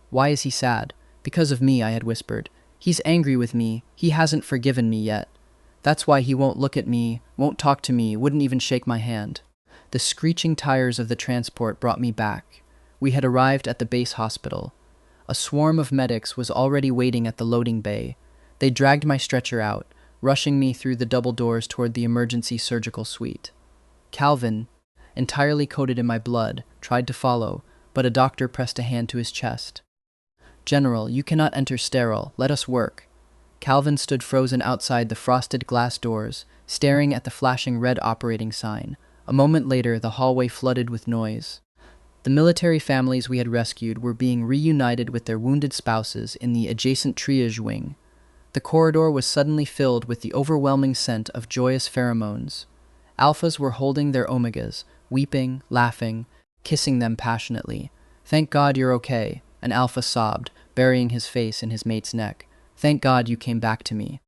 S1: "Why is he sad?" "Because of me," I had whispered. "He's angry with me. He hasn't forgiven me yet. That's why he won't look at me, won't talk to me, wouldn't even shake my hand." The screeching tires of the transport brought me back. We had arrived at the base hospital. A swarm of medics was already waiting at the loading bay. They dragged my stretcher out, rushing me through the double doors toward the emergency surgical suite. Calvin, entirely coated in my blood, tried to follow, but a doctor pressed a hand to his chest. "General, you cannot enter sterile. Let us work." Calvin stood frozen outside the frosted glass doors, staring at the flashing red operating sign. A moment later, the hallway flooded with noise. The military families we had rescued were being reunited with their wounded spouses in the adjacent triage wing. The corridor was suddenly filled with the overwhelming scent of joyous pheromones. Alphas were holding their omegas, weeping, laughing, kissing them passionately. "Thank God you're okay," an alpha sobbed, burying his face in his mate's neck. "Thank God you came back to me."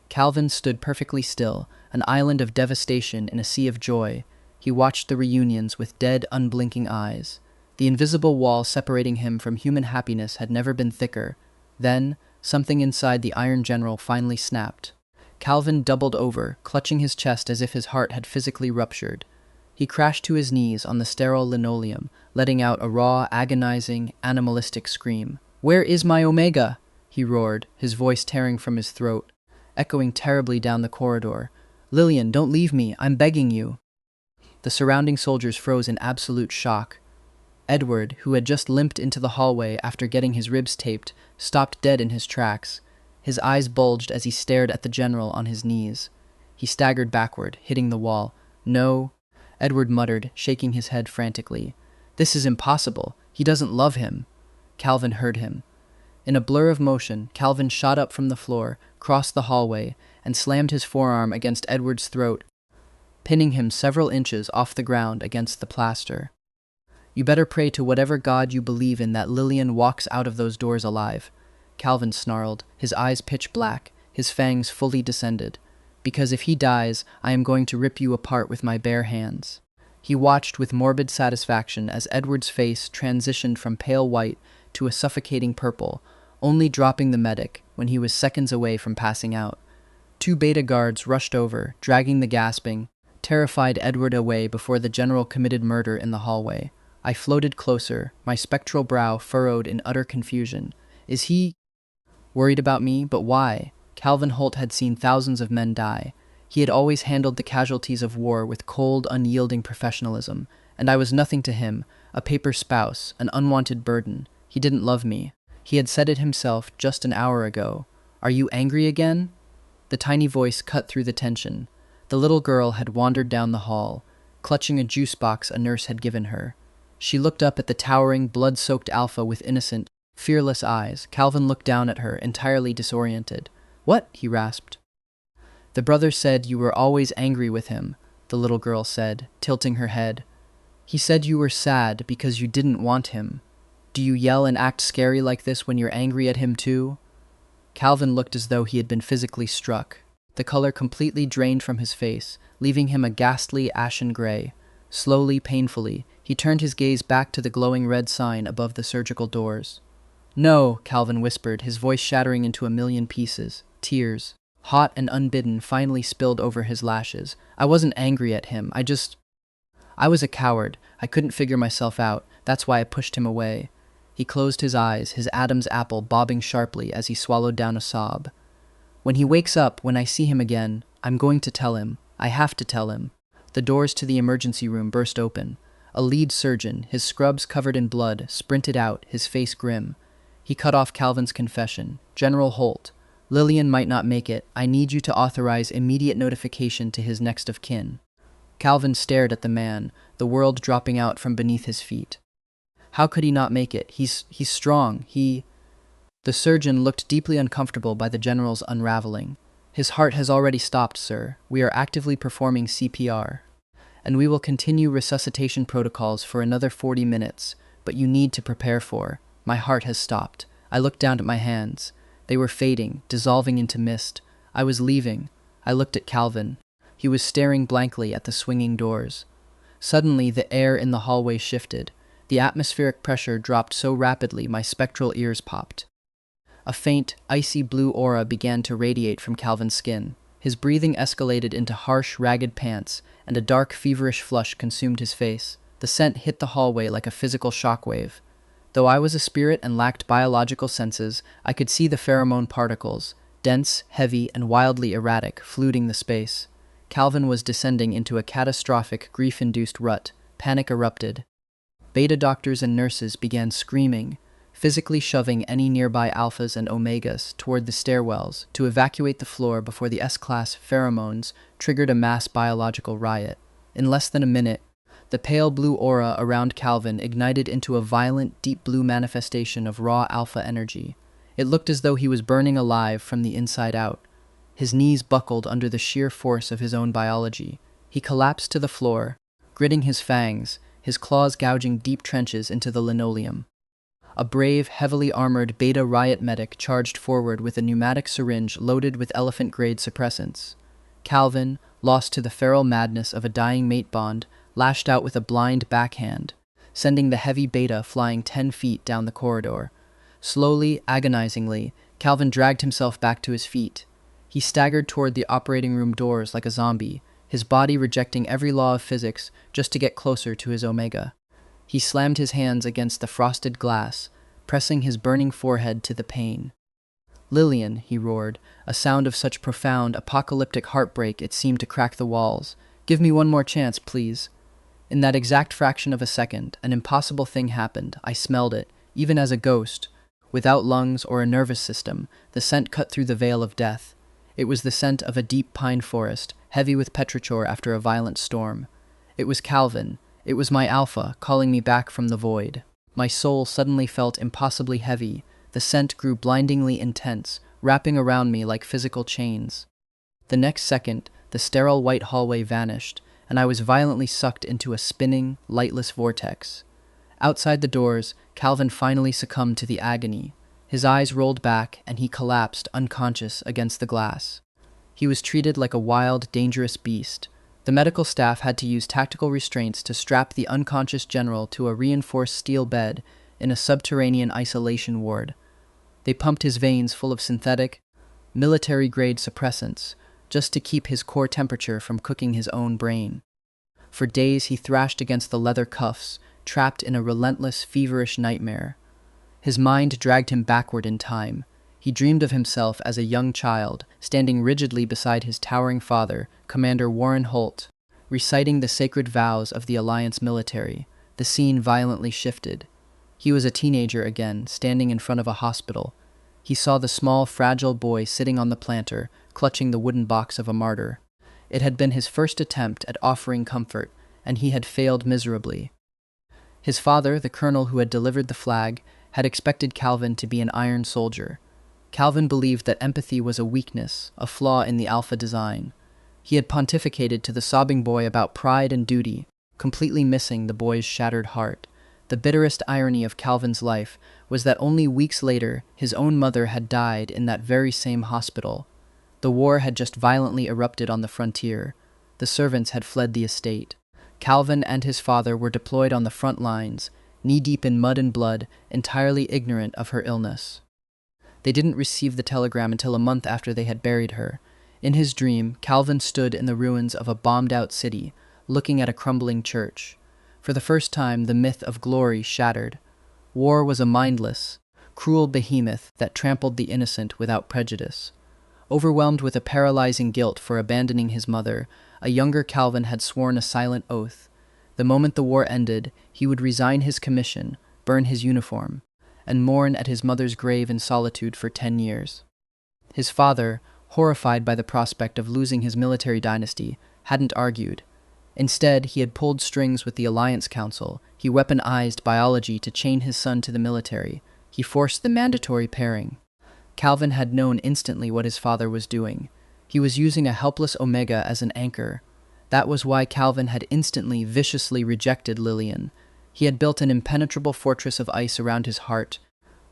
S1: Calvin stood perfectly still, an island of devastation in a sea of joy. He watched the reunions with dead, unblinking eyes. The invisible wall separating him from human happiness had never been thicker. Then, something inside the Iron General finally snapped. Calvin doubled over, clutching his chest as if his heart had physically ruptured. He crashed to his knees on the sterile linoleum, letting out a raw, agonizing, animalistic scream. "Where is my Omega?" he roared, his voice tearing from his throat, echoing terribly down the corridor. "Lillian, don't leave me, I'm begging you." The surrounding soldiers froze in absolute shock. Edward, who had just limped into the hallway after getting his ribs taped, stopped dead in his tracks. His eyes bulged as he stared at the general on his knees. He staggered backward, hitting the wall. "No," Edward muttered, shaking his head frantically. "This is impossible. He doesn't love him." Calvin heard him. In a blur of motion, Calvin shot up from the floor, crossed the hallway, and slammed his forearm against Edward's throat, pinning him several inches off the ground against the plaster. "You better pray to whatever God you believe in that Lillian walks out of those doors alive," Calvin snarled, his eyes pitch black, his fangs fully descended. "Because if he dies, I am going to rip you apart with my bare hands." He watched with morbid satisfaction as Edward's face transitioned from pale white to a suffocating purple, only dropping the medic when he was seconds away from passing out. Two beta guards rushed over, dragging the gasping, terrified Edward away before the general committed murder in the hallway. I floated closer, my spectral brow furrowed in utter confusion. Is he worried about me? But why? Calvin Holt had seen thousands of men die. He had always handled the casualties of war with cold, unyielding professionalism, and I was nothing to him, a paper spouse, an unwanted burden. He didn't love me. He had said it himself just an hour ago. "Are you angry again?" The tiny voice cut through the tension. The little girl had wandered down the hall, clutching a juice box a nurse had given her. She looked up at the towering, blood-soaked alpha with innocent, fearless eyes. Calvin looked down at her, entirely disoriented. "What?" he rasped. "The brother said you were always angry with him," the little girl said, tilting her head. He said you were sad because you didn't want him. Do you yell and act scary like this when you're angry at him too? Calvin looked as though he had been physically struck. The color completely drained from his face, leaving him a ghastly ashen gray. Slowly, painfully, he turned his gaze back to the glowing red sign above the surgical doors. No, Calvin whispered, his voice shattering into a million pieces. Tears, hot and unbidden, finally spilled over his lashes. I wasn't angry at him. I was a coward. I couldn't figure myself out. That's why I pushed him away. He closed his eyes, his Adam's apple bobbing sharply as he swallowed down a sob. When he wakes up, when I see him again, I'm going to tell him. I have to tell him. The doors to the emergency room burst open. A lead surgeon, his scrubs covered in blood, sprinted out, his face grim. He cut off Calvin's confession. General Holt, Lillian might not make it. I need you to authorize immediate notification to his next of kin. Calvin stared at the man, the world dropping out from beneath his feet. How could he not make it? He's strong. The surgeon looked deeply uncomfortable by the general's unraveling. His heart has already stopped, sir. We are actively performing CPR. And we will continue resuscitation protocols for another 40 minutes, but you need to prepare for. My heart has stopped. I looked down at my hands. They were fading, dissolving into mist. I was leaving. I looked at Calvin. He was staring blankly at the swinging doors. Suddenly, the air in the hallway shifted. The atmospheric pressure dropped so rapidly my spectral ears popped. A faint, icy blue aura began to radiate from Calvin's skin. His breathing escalated into harsh, ragged pants, and a dark, feverish flush consumed his face. The scent hit the hallway like a physical shockwave. Though I was a spirit and lacked biological senses, I could see the pheromone particles, dense, heavy, and wildly erratic, fluting the space. Calvin was descending into a catastrophic, grief-induced rut. Panic erupted. Beta doctors and nurses began screaming, physically shoving any nearby alphas and omegas toward the stairwells to evacuate the floor before the S-class pheromones triggered a mass biological riot. In less than a minute, the pale blue aura around Calvin ignited into a violent, deep blue manifestation of raw alpha energy. It looked as though he was burning alive from the inside out. His knees buckled under the sheer force of his own biology. He collapsed to the floor, gritting his fangs, his claws gouging deep trenches into the linoleum. A brave, heavily armored beta riot medic charged forward with a pneumatic syringe loaded with elephant-grade suppressants. Calvin, lost to the feral madness of a dying mate bond, lashed out with a blind backhand, sending the heavy beta flying 10 feet down the corridor. Slowly, agonizingly, Calvin dragged himself back to his feet. He staggered toward the operating room doors like a zombie, his body rejecting every law of physics just to get closer to his omega. He slammed his hands against the frosted glass, pressing his burning forehead to the pane. "Lillian," he roared, a sound of such profound, apocalyptic heartbreak it seemed to crack the walls. "Give me one more chance, please." In that exact fraction of a second, an impossible thing happened. I smelled it, even as a ghost. Without lungs or a nervous system, the scent cut through the veil of death. It was the scent of a deep pine forest, heavy with petrichor after a violent storm. It was Calvin. It was my alpha, calling me back from the void. My soul suddenly felt impossibly heavy. The scent grew blindingly intense, wrapping around me like physical chains. The next second, the sterile white hallway vanished, and I was violently sucked into a spinning, lightless vortex. Outside the doors, Calvin finally succumbed to the agony. His eyes rolled back, and he collapsed, unconscious, against the glass. He was treated like a wild, dangerous beast. The medical staff had to use tactical restraints to strap the unconscious general to a reinforced steel bed in a subterranean isolation ward. They pumped his veins full of synthetic, military-grade suppressants, just to keep his core temperature from cooking his own brain. For days he thrashed against the leather cuffs, trapped in a relentless, feverish nightmare. His mind dragged him backward in time. He dreamed of himself as a young child, standing rigidly beside his towering father, Commander Warren Holt, reciting the sacred vows of the Alliance military. The scene violently shifted. He was a teenager again, standing in front of a hospital. He saw the small, fragile boy sitting on the planter, clutching the wooden box of a martyr. It had been his first attempt at offering comfort, and he had failed miserably. His father, the colonel who had delivered the flag, had expected Calvin to be an iron soldier. Calvin believed that empathy was a weakness, a flaw in the alpha design. He had pontificated to the sobbing boy about pride and duty, completely missing the boy's shattered heart. The bitterest irony of Calvin's life was that only weeks later, his own mother had died in that very same hospital. The war had just violently erupted on the frontier. The servants had fled the estate. Calvin and his father were deployed on the front lines, knee-deep in mud and blood, entirely ignorant of her illness. They didn't receive the telegram until a month after they had buried her. In his dream, Calvin stood in the ruins of a bombed-out city, looking at a crumbling church. For the first time, the myth of glory shattered. War was a mindless, cruel behemoth that trampled the innocent without prejudice. Overwhelmed with a paralyzing guilt for abandoning his mother, a younger Calvin had sworn a silent oath. The moment the war ended, he would resign his commission, burn his uniform, and mourn at his mother's grave in solitude for 10 years. His father, horrified by the prospect of losing his military dynasty, hadn't argued. Instead, he had pulled strings with the Alliance Council. He weaponized biology to chain his son to the military. He forced the mandatory pairing. Calvin had known instantly what his father was doing. He was using a helpless Omega as an anchor. That was why Calvin had instantly, viciously rejected Lillian. He had built an impenetrable fortress of ice around his heart,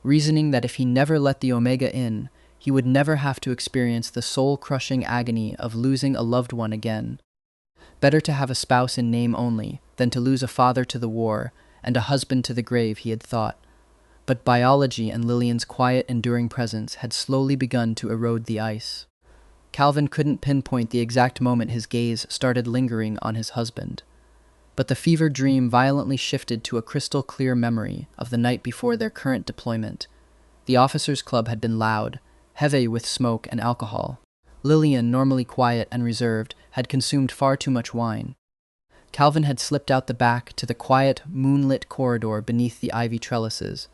S1: reasoning that if he never let the Omega in, he would never have to experience the soul-crushing agony of losing a loved one again. Better to have a spouse in name only than to lose a father to the war and a husband to the grave, he had thought. But biology and Lillian's quiet, enduring presence had slowly begun to erode the ice. Calvin couldn't pinpoint the exact moment his gaze started lingering on his husband. But the fevered dream violently shifted to a crystal-clear memory of the night before their current deployment. The officers' club had been loud, heavy with smoke and alcohol. Lillian, normally quiet and reserved, had consumed far too much wine. Calvin had slipped out the back to the quiet, moonlit corridor beneath the ivy trellises.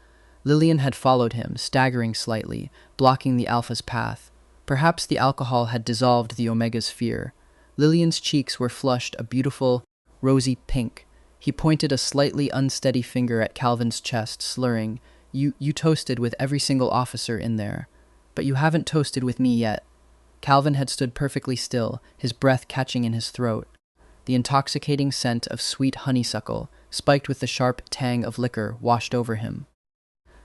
S1: Lillian had followed him, staggering slightly, blocking the Alpha's path. Perhaps the alcohol had dissolved the Omega's fear. Lillian's cheeks were flushed a beautiful, rosy pink. He pointed a slightly unsteady finger at Calvin's chest, slurring, You toasted with every single officer in there. But you haven't toasted with me yet." Calvin had stood perfectly still, his breath catching in his throat. The intoxicating scent of sweet honeysuckle, spiked with the sharp tang of liquor, washed over him.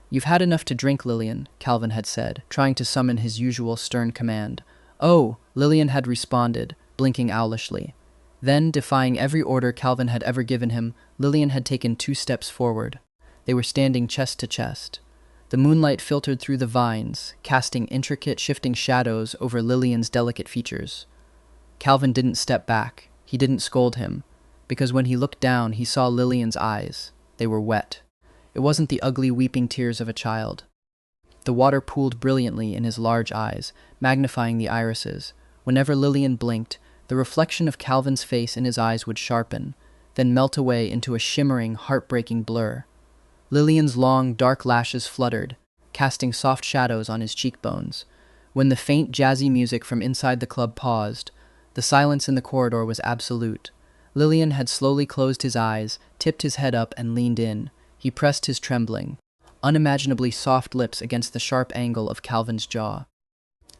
S1: "You've had enough to drink, Lillian," Calvin had said, trying to summon his usual stern command. "Oh," Lillian had responded, blinking owlishly. Then, defying every order Calvin had ever given him, Lillian had taken 2 steps forward. They were standing chest to chest. The moonlight filtered through the vines, casting intricate, shifting shadows over Lillian's delicate features. Calvin didn't step back. He didn't scold him, because when he looked down, he saw Lillian's eyes. They were wet. It wasn't the ugly, weeping tears of a child. The water pooled brilliantly in his large eyes, magnifying the irises. Whenever Lillian blinked, the reflection of Calvin's face in his eyes would sharpen, then melt away into a shimmering, heartbreaking blur. Lillian's long, dark lashes fluttered, casting soft shadows on his cheekbones. When the faint, jazzy music from inside the club paused, the silence in the corridor was absolute. Lillian had slowly closed his eyes, tipped his head up, and leaned in. He pressed his trembling, unimaginably soft lips against the sharp angle of Calvin's jaw.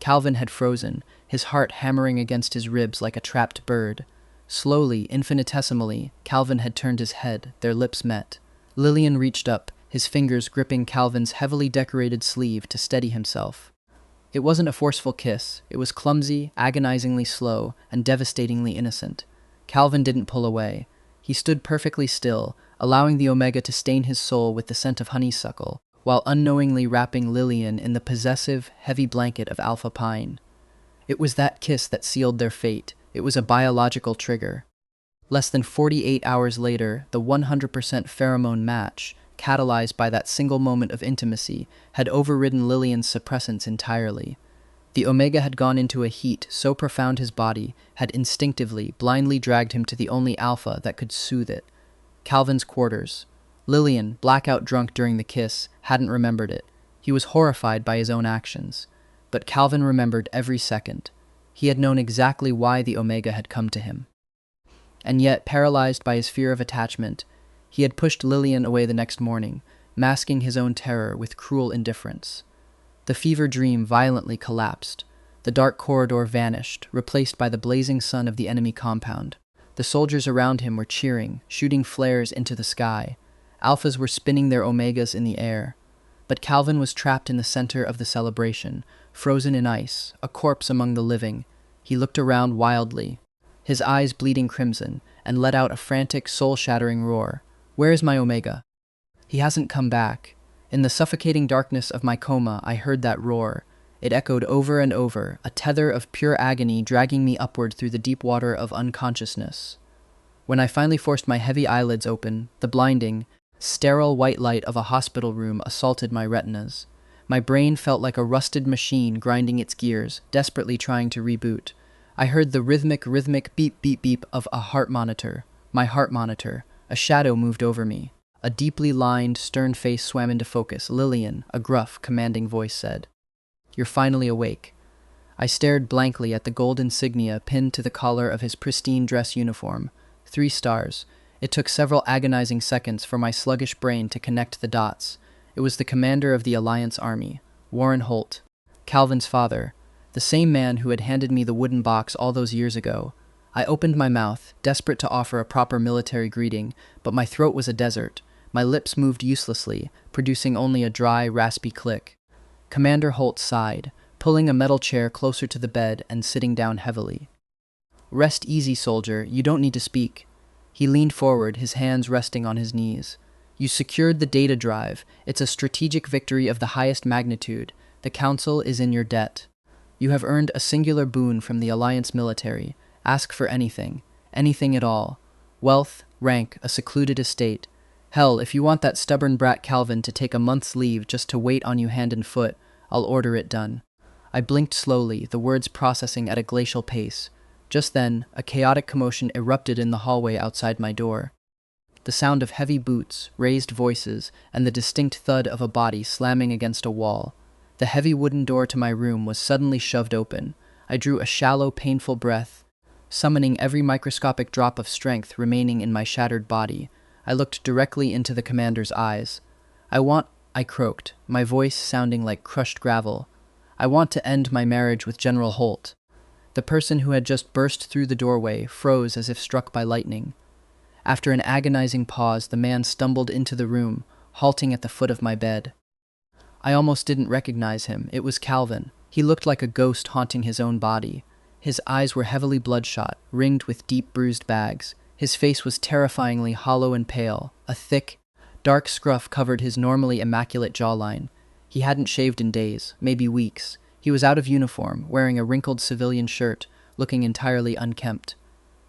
S1: Calvin had frozen, his heart hammering against his ribs like a trapped bird. Slowly, infinitesimally, Calvin had turned his head, their lips met. Lillian reached up, his fingers gripping Calvin's heavily decorated sleeve to steady himself. It wasn't a forceful kiss. It was clumsy, agonizingly slow, and devastatingly innocent. Calvin didn't pull away. He stood perfectly still, allowing the Omega to stain his soul with the scent of honeysuckle, while unknowingly wrapping Lillian in the possessive, heavy blanket of alpha pine. It was that kiss that sealed their fate. It was a biological trigger. Less than 48 hours later, the 100% pheromone match, catalyzed by that single moment of intimacy, had overridden Lillian's suppressants entirely. The Omega had gone into a heat so profound his body had instinctively, blindly dragged him to the only alpha that could soothe it. Calvin's quarters. Lillian, blackout drunk during the kiss, hadn't remembered it. He was horrified by his own actions. But Calvin remembered every second. He had known exactly why the Omega had come to him. And yet, paralyzed by his fear of attachment, he had pushed Lillian away the next morning, masking his own terror with cruel indifference. The fever dream violently collapsed. The dark corridor vanished, replaced by the blazing sun of the enemy compound. The soldiers around him were cheering, shooting flares into the sky. Alphas were spinning their omegas in the air. But Calvin was trapped in the center of the celebration, frozen in ice, a corpse among the living. He looked around wildly, his eyes bleeding crimson, and let out a frantic, soul-shattering roar. "Where is my omega? He hasn't come back." In the suffocating darkness of my coma, I heard that roar. It echoed over and over, a tether of pure agony dragging me upward through the deep water of unconsciousness. When I finally forced my heavy eyelids open, the blinding, sterile white light of a hospital room assaulted my retinas. My brain felt like a rusted machine grinding its gears, desperately trying to reboot. I heard the rhythmic beep beep beep of a heart monitor. My heart monitor. A shadow moved over me. A deeply lined, stern face swam into focus. "Lillian," a gruff, commanding voice said. "You're finally awake." I stared blankly at the gold insignia pinned to the collar of his pristine dress uniform. 3 stars. It took several agonizing seconds for my sluggish brain to connect the dots. It was the commander of the Alliance Army, Warren Holt, Calvin's father, the same man who had handed me the wooden box all those years ago. I opened my mouth, desperate to offer a proper military greeting, but my throat was a desert. My lips moved uselessly, producing only a dry, raspy click. Commander Holt sighed, pulling a metal chair closer to the bed and sitting down heavily. "Rest easy, soldier. You don't need to speak." He leaned forward, his hands resting on his knees. "You secured the data drive. It's a strategic victory of the highest magnitude. The Council is in your debt. You have earned a singular boon from the Alliance military. Ask for anything. Anything at all. Wealth, rank, a secluded estate. Hell, if you want that stubborn brat Calvin to take a month's leave just to wait on you hand and foot, I'll order it done." I blinked slowly, the words processing at a glacial pace. Just then, a chaotic commotion erupted in the hallway outside my door. The sound of heavy boots, raised voices, and the distinct thud of a body slamming against a wall. The heavy wooden door to my room was suddenly shoved open. I drew a shallow, painful breath, summoning every microscopic drop of strength remaining in my shattered body. I looked directly into the commander's eyes. I croaked, my voice sounding like crushed gravel. "I want to end my marriage with General Holt." The person who had just burst through the doorway froze as if struck by lightning. After an agonizing pause, the man stumbled into the room, halting at the foot of my bed. I almost didn't recognize him. It was Calvin. He looked like a ghost haunting his own body. His eyes were heavily bloodshot, ringed with deep bruised bags. His face was terrifyingly hollow and pale. A thick, dark scruff covered his normally immaculate jawline. He hadn't shaved in days, maybe weeks. He was out of uniform, wearing a wrinkled civilian shirt, looking entirely unkempt.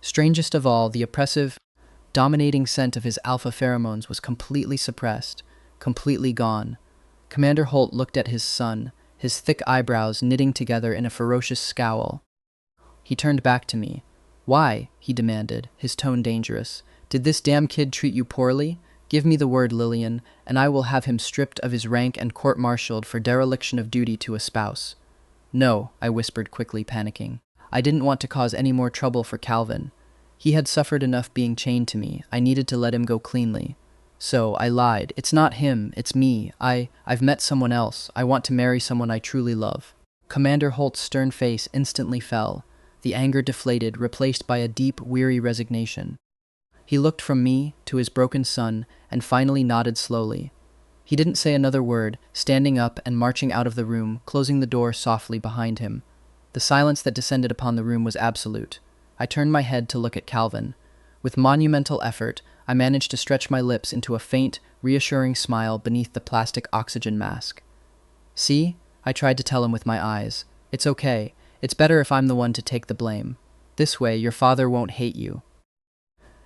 S1: Strangest of all, the oppressive, dominating scent of his alpha pheromones was completely suppressed, completely gone. Commander Holt looked at his son, his thick eyebrows knitting together in a ferocious scowl. He turned back to me. "Why?" he demanded, his tone dangerous. "Did this damn kid treat you poorly? Give me the word, Lillian, and I will have him stripped of his rank and court-martialed for dereliction of duty to a spouse." "No," I whispered quickly, panicking. I didn't want to cause any more trouble for Calvin. He had suffered enough being chained to me. I needed to let him go cleanly. So I lied. "It's not him, it's me. I've met someone else. I want to marry someone I truly love." Commander Holt's stern face instantly fell. The anger deflated, replaced by a deep, weary resignation. He looked from me to his broken son and finally nodded slowly. He didn't say another word, standing up and marching out of the room, closing the door softly behind him. The silence that descended upon the room was absolute. I turned my head to look at Calvin. With monumental effort, I managed to stretch my lips into a faint, reassuring smile beneath the plastic oxygen mask. "See?" I tried to tell him with my eyes. "It's okay. It's better if I'm the one to take the blame. This way, your father won't hate you.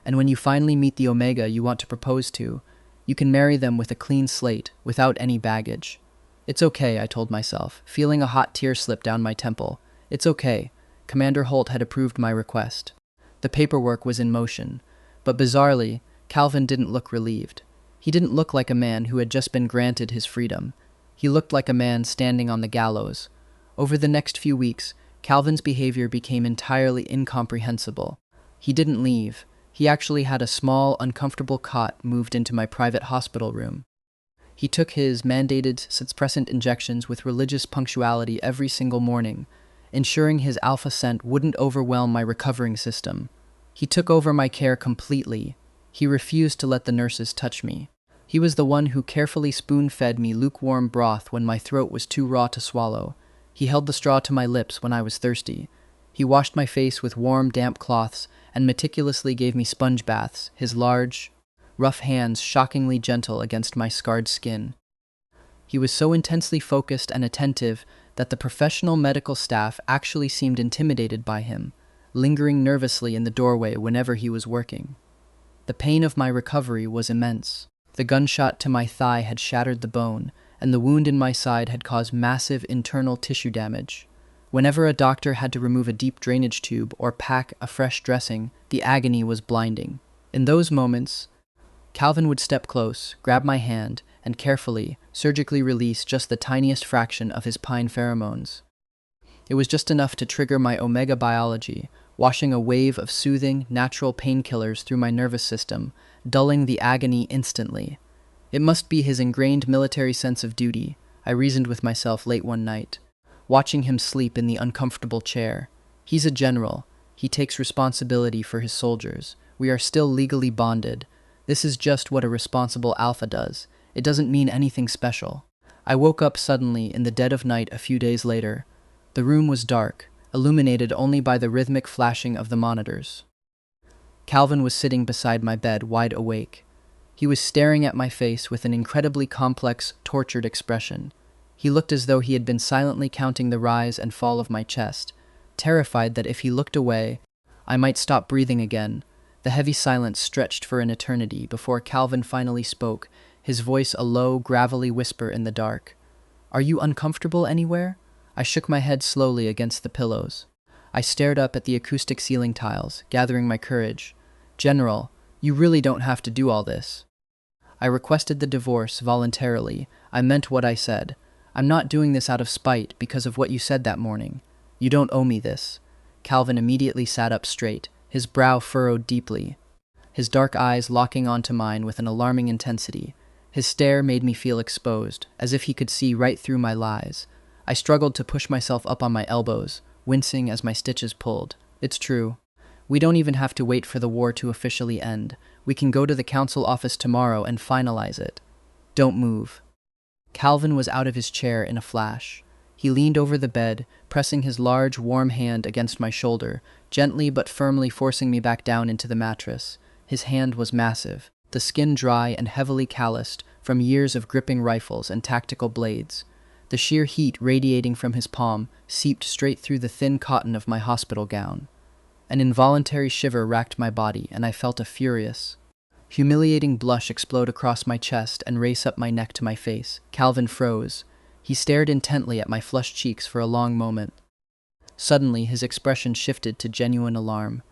S1: And when you finally meet the Omega you want to propose to, you can marry them with a clean slate, without any baggage." "It's okay," I told myself, feeling a hot tear slip down my temple. "It's okay." Commander Holt had approved my request. The paperwork was in motion, but bizarrely, Calvin didn't look relieved. He didn't look like a man who had just been granted his freedom. He looked like a man standing on the gallows. Over the next few weeks, Calvin's behavior became entirely incomprehensible. He didn't leave. He actually had a small, uncomfortable cot moved into my private hospital room. He took his mandated suppressant injections with religious punctuality every single morning, ensuring his alpha scent wouldn't overwhelm my recovering system. He took over my care completely. He refused to let the nurses touch me. He was the one who carefully spoon-fed me lukewarm broth when my throat was too raw to swallow. He held the straw to my lips when I was thirsty. He washed my face with warm, damp cloths and meticulously gave me sponge baths, his large, rough hands shockingly gentle against my scarred skin. He was so intensely focused and attentive that the professional medical staff actually seemed intimidated by him, lingering nervously in the doorway whenever he was working. The pain of my recovery was immense. The gunshot to my thigh had shattered the bone, and the wound in my side had caused massive internal tissue damage. Whenever a doctor had to remove a deep drainage tube or pack a fresh dressing, the agony was blinding. In those moments, Calvin would step close, grab my hand, and carefully, surgically release just the tiniest fraction of his pine pheromones. It was just enough to trigger my omega biology, washing a wave of soothing, natural painkillers through my nervous system, dulling the agony instantly. It must be his ingrained military sense of duty, I reasoned with myself late one night, watching him sleep in the uncomfortable chair. He's a general. He takes responsibility for his soldiers. We are still legally bonded. This is just what a responsible alpha does. It doesn't mean anything special. I woke up suddenly in the dead of night a few days later. The room was dark, illuminated only by the rhythmic flashing of the monitors. Calvin was sitting beside my bed, wide awake. He was staring at my face with an incredibly complex, tortured expression. He looked as though he had been silently counting the rise and fall of my chest, terrified that if he looked away, I might stop breathing again. The heavy silence stretched for an eternity before Calvin finally spoke, his voice a low, gravelly whisper in the dark. "Are you uncomfortable anywhere?" I shook my head slowly against the pillows. I stared up at the acoustic ceiling tiles, gathering my courage. "General, you really don't have to do all this." I requested the divorce voluntarily. I meant what I said. I'm not doing this out of spite because of what you said that morning. You don't owe me this. Calvin immediately sat up straight, his brow furrowed deeply, his dark eyes locking onto mine with an alarming intensity. His stare made me feel exposed, as if he could see right through my lies. I struggled to push myself up on my elbows, wincing as my stitches pulled. It's true. We don't even have to wait for the war to officially end. We can go to the council office tomorrow and finalize it. Don't move. Calvin was out of his chair in a flash. He leaned over the bed, pressing his large, warm hand against my shoulder, gently but firmly forcing me back down into the mattress. His hand was massive, the skin dry and heavily calloused from years of gripping rifles and tactical blades. The sheer heat radiating from his palm seeped straight through the thin cotton of my hospital gown. An involuntary shiver racked my body, and I felt a furious, humiliating blush explode across my chest and race up my neck to my face. Calvin froze. He stared intently at my flushed cheeks for a long moment. Suddenly, his expression shifted to genuine alarm.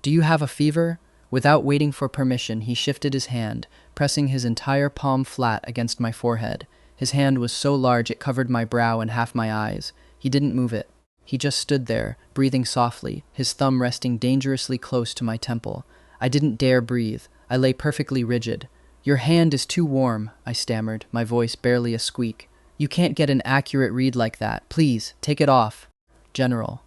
S1: "Do you have a fever?" Without waiting for permission, he shifted his hand, pressing his entire palm flat against my forehead. His hand was so large it covered my brow and half my eyes. He didn't move it. He just stood there, breathing softly, his thumb resting dangerously close to my temple. I didn't dare breathe. I lay perfectly rigid. "Your hand is too warm," I stammered, my voice barely a squeak. "You can't get an accurate read like that. Please, take it off." "General."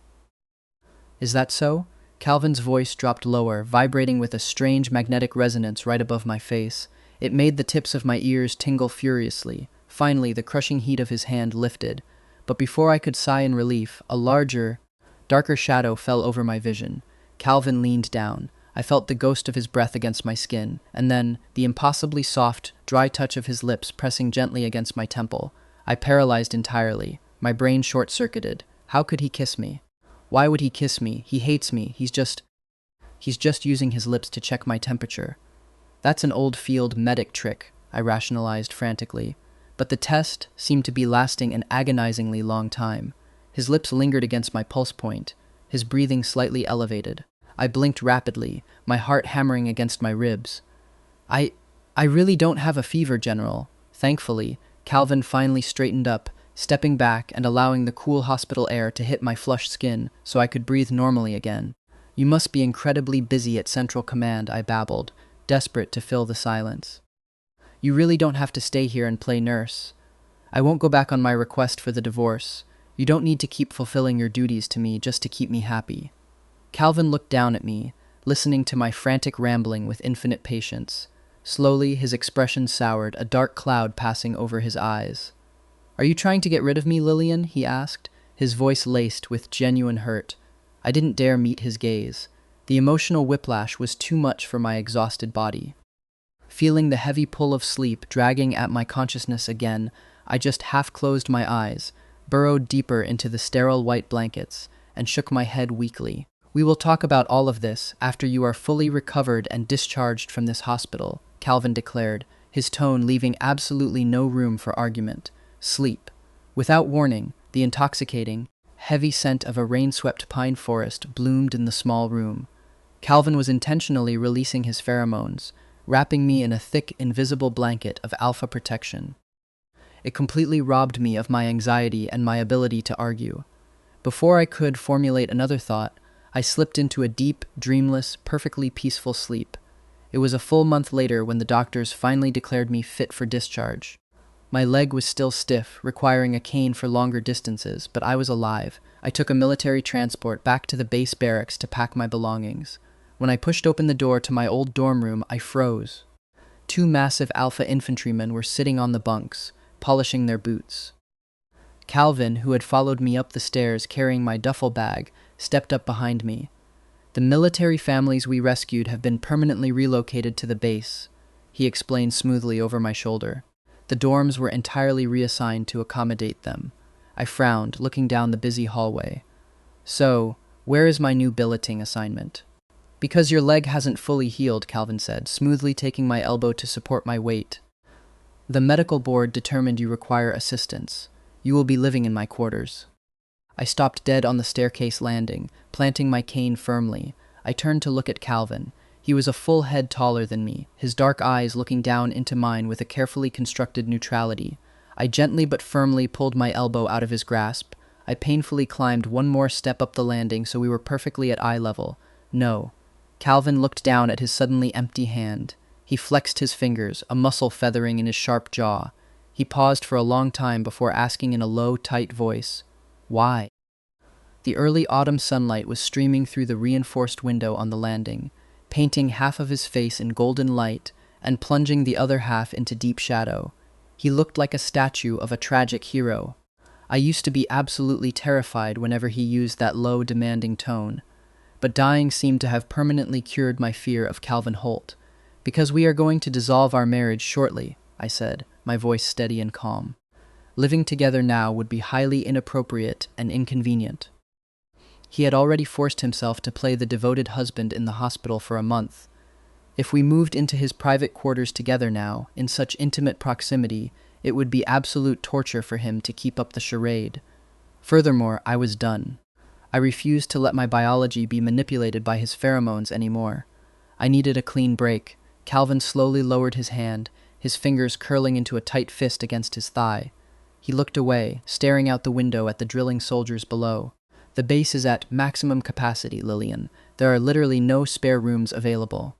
S1: "Is that so?" Calvin's voice dropped lower, vibrating with a strange magnetic resonance right above my face. It made the tips of my ears tingle furiously. Finally, the crushing heat of his hand lifted. But before I could sigh in relief, a larger, darker shadow fell over my vision. Calvin leaned down. I felt the ghost of his breath against my skin, and then the impossibly soft, dry touch of his lips pressing gently against my temple. I paralyzed entirely, my brain short-circuited. How could he kiss me? Why would he kiss me? He hates me. He's just using his lips to check my temperature. That's an old field medic trick, I rationalized frantically. But the test seemed to be lasting an agonizingly long time. His lips lingered against my pulse point, his breathing slightly elevated. I blinked rapidly, my heart hammering against my ribs. I really don't have a fever, General." Thankfully, Calvin finally straightened up, stepping back and allowing the cool hospital air to hit my flushed skin so I could breathe normally again. "You must be incredibly busy at Central Command," I babbled, desperate to fill the silence. "You really don't have to stay here and play nurse. I won't go back on my request for the divorce. You don't need to keep fulfilling your duties to me just to keep me happy." Calvin looked down at me, listening to my frantic rambling with infinite patience. Slowly, his expression soured, a dark cloud passing over his eyes. "Are you trying to get rid of me, Lillian?" he asked, his voice laced with genuine hurt. I didn't dare meet his gaze. The emotional whiplash was too much for my exhausted body. Feeling the heavy pull of sleep dragging at my consciousness again, I just half-closed my eyes, burrowed deeper into the sterile white blankets, and shook my head weakly. "We will talk about all of this after you are fully recovered and discharged from this hospital," Calvin declared, his tone leaving absolutely no room for argument. Sleep. Without warning, the intoxicating, heavy scent of a rain-swept pine forest bloomed in the small room. Calvin was intentionally releasing his pheromones, wrapping me in a thick, invisible blanket of alpha protection. It completely robbed me of my anxiety and my ability to argue. Before I could formulate another thought, I slipped into a deep, dreamless, perfectly peaceful sleep. It was a full month later when the doctors finally declared me fit for discharge. My leg was still stiff, requiring a cane for longer distances, but I was alive. I took a military transport back to the base barracks to pack my belongings. When I pushed open the door to my old dorm room, I froze. Two massive Alpha infantrymen were sitting on the bunks, polishing their boots. Calvin, who had followed me up the stairs carrying my duffel bag, stepped up behind me. "The military families we rescued have been permanently relocated to the base," he explained smoothly over my shoulder. "The dorms were entirely reassigned to accommodate them." I frowned, looking down the busy hallway. "So, where is my new billeting assignment?" "Because your leg hasn't fully healed," Calvin said, smoothly taking my elbow to support my weight. "The medical board determined you require assistance. You will be living in my quarters." I stopped dead on the staircase landing, planting my cane firmly. I turned to look at Calvin. He was a full head taller than me, his dark eyes looking down into mine with a carefully constructed neutrality. I gently but firmly pulled my elbow out of his grasp. I painfully climbed one more step up the landing so we were perfectly at eye level. "No." Calvin looked down at his suddenly empty hand. He flexed his fingers, a muscle feathering in his sharp jaw. He paused for a long time before asking in a low, tight voice, "Why?" The early autumn sunlight was streaming through the reinforced window on the landing, painting half of his face in golden light and plunging the other half into deep shadow. He looked like a statue of a tragic hero. I used to be absolutely terrified whenever he used that low, demanding tone. But dying seemed to have permanently cured my fear of Calvin Holt. "Because we are going to dissolve our marriage shortly," I said, my voice steady and calm. "Living together now would be highly inappropriate and inconvenient." He had already forced himself to play the devoted husband in the hospital for a month. If we moved into his private quarters together now, in such intimate proximity, it would be absolute torture for him to keep up the charade. Furthermore, I was done. I refused to let my biology be manipulated by his pheromones anymore. I needed a clean break. Calvin slowly lowered his hand, his fingers curling into a tight fist against his thigh. He looked away, staring out the window at the drilling soldiers below. "The base is at maximum capacity, Lillian. There are literally no spare rooms available."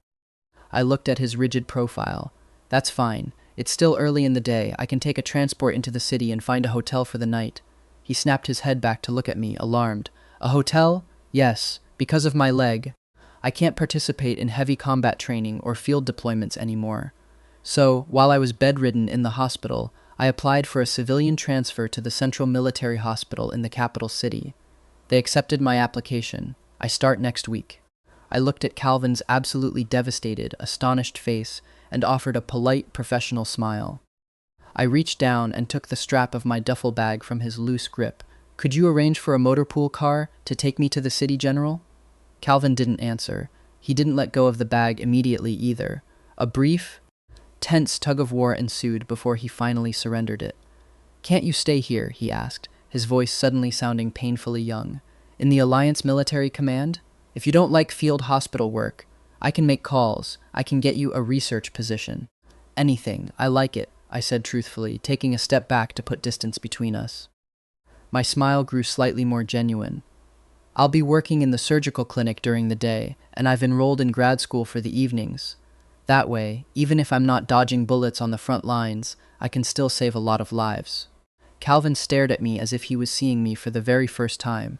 S1: I looked at his rigid profile. "That's fine. It's still early in the day. I can take a transport into the city and find a hotel for the night." He snapped his head back to look at me, alarmed. "A hotel? Yes, because of my leg. I can't participate in heavy combat training or field deployments anymore. So, while I was bedridden in the hospital, I applied for a civilian transfer to the Central Military Hospital in the capital city. They accepted my application. I start next week." I looked at Calvin's absolutely devastated, astonished face and offered a polite, professional smile. I reached down and took the strap of my duffel bag from his loose grip. "Could you arrange for a motor pool car to take me to the city, General?" Calvin didn't answer. He didn't let go of the bag immediately either. A brief, tense tug-of-war ensued before he finally surrendered it. "Can't you stay here?" he asked, his voice suddenly sounding painfully young. "In the Alliance Military Command? If you don't like field hospital work, I can make calls. I can get you a research position." "Anything. I like it," I said truthfully, taking a step back to put distance between us. My smile grew slightly more genuine. "I'll be working in the surgical clinic during the day, and I've enrolled in grad school for the evenings. That way, even if I'm not dodging bullets on the front lines, I can still save a lot of lives." Calvin stared at me as if he was seeing me for the very first time.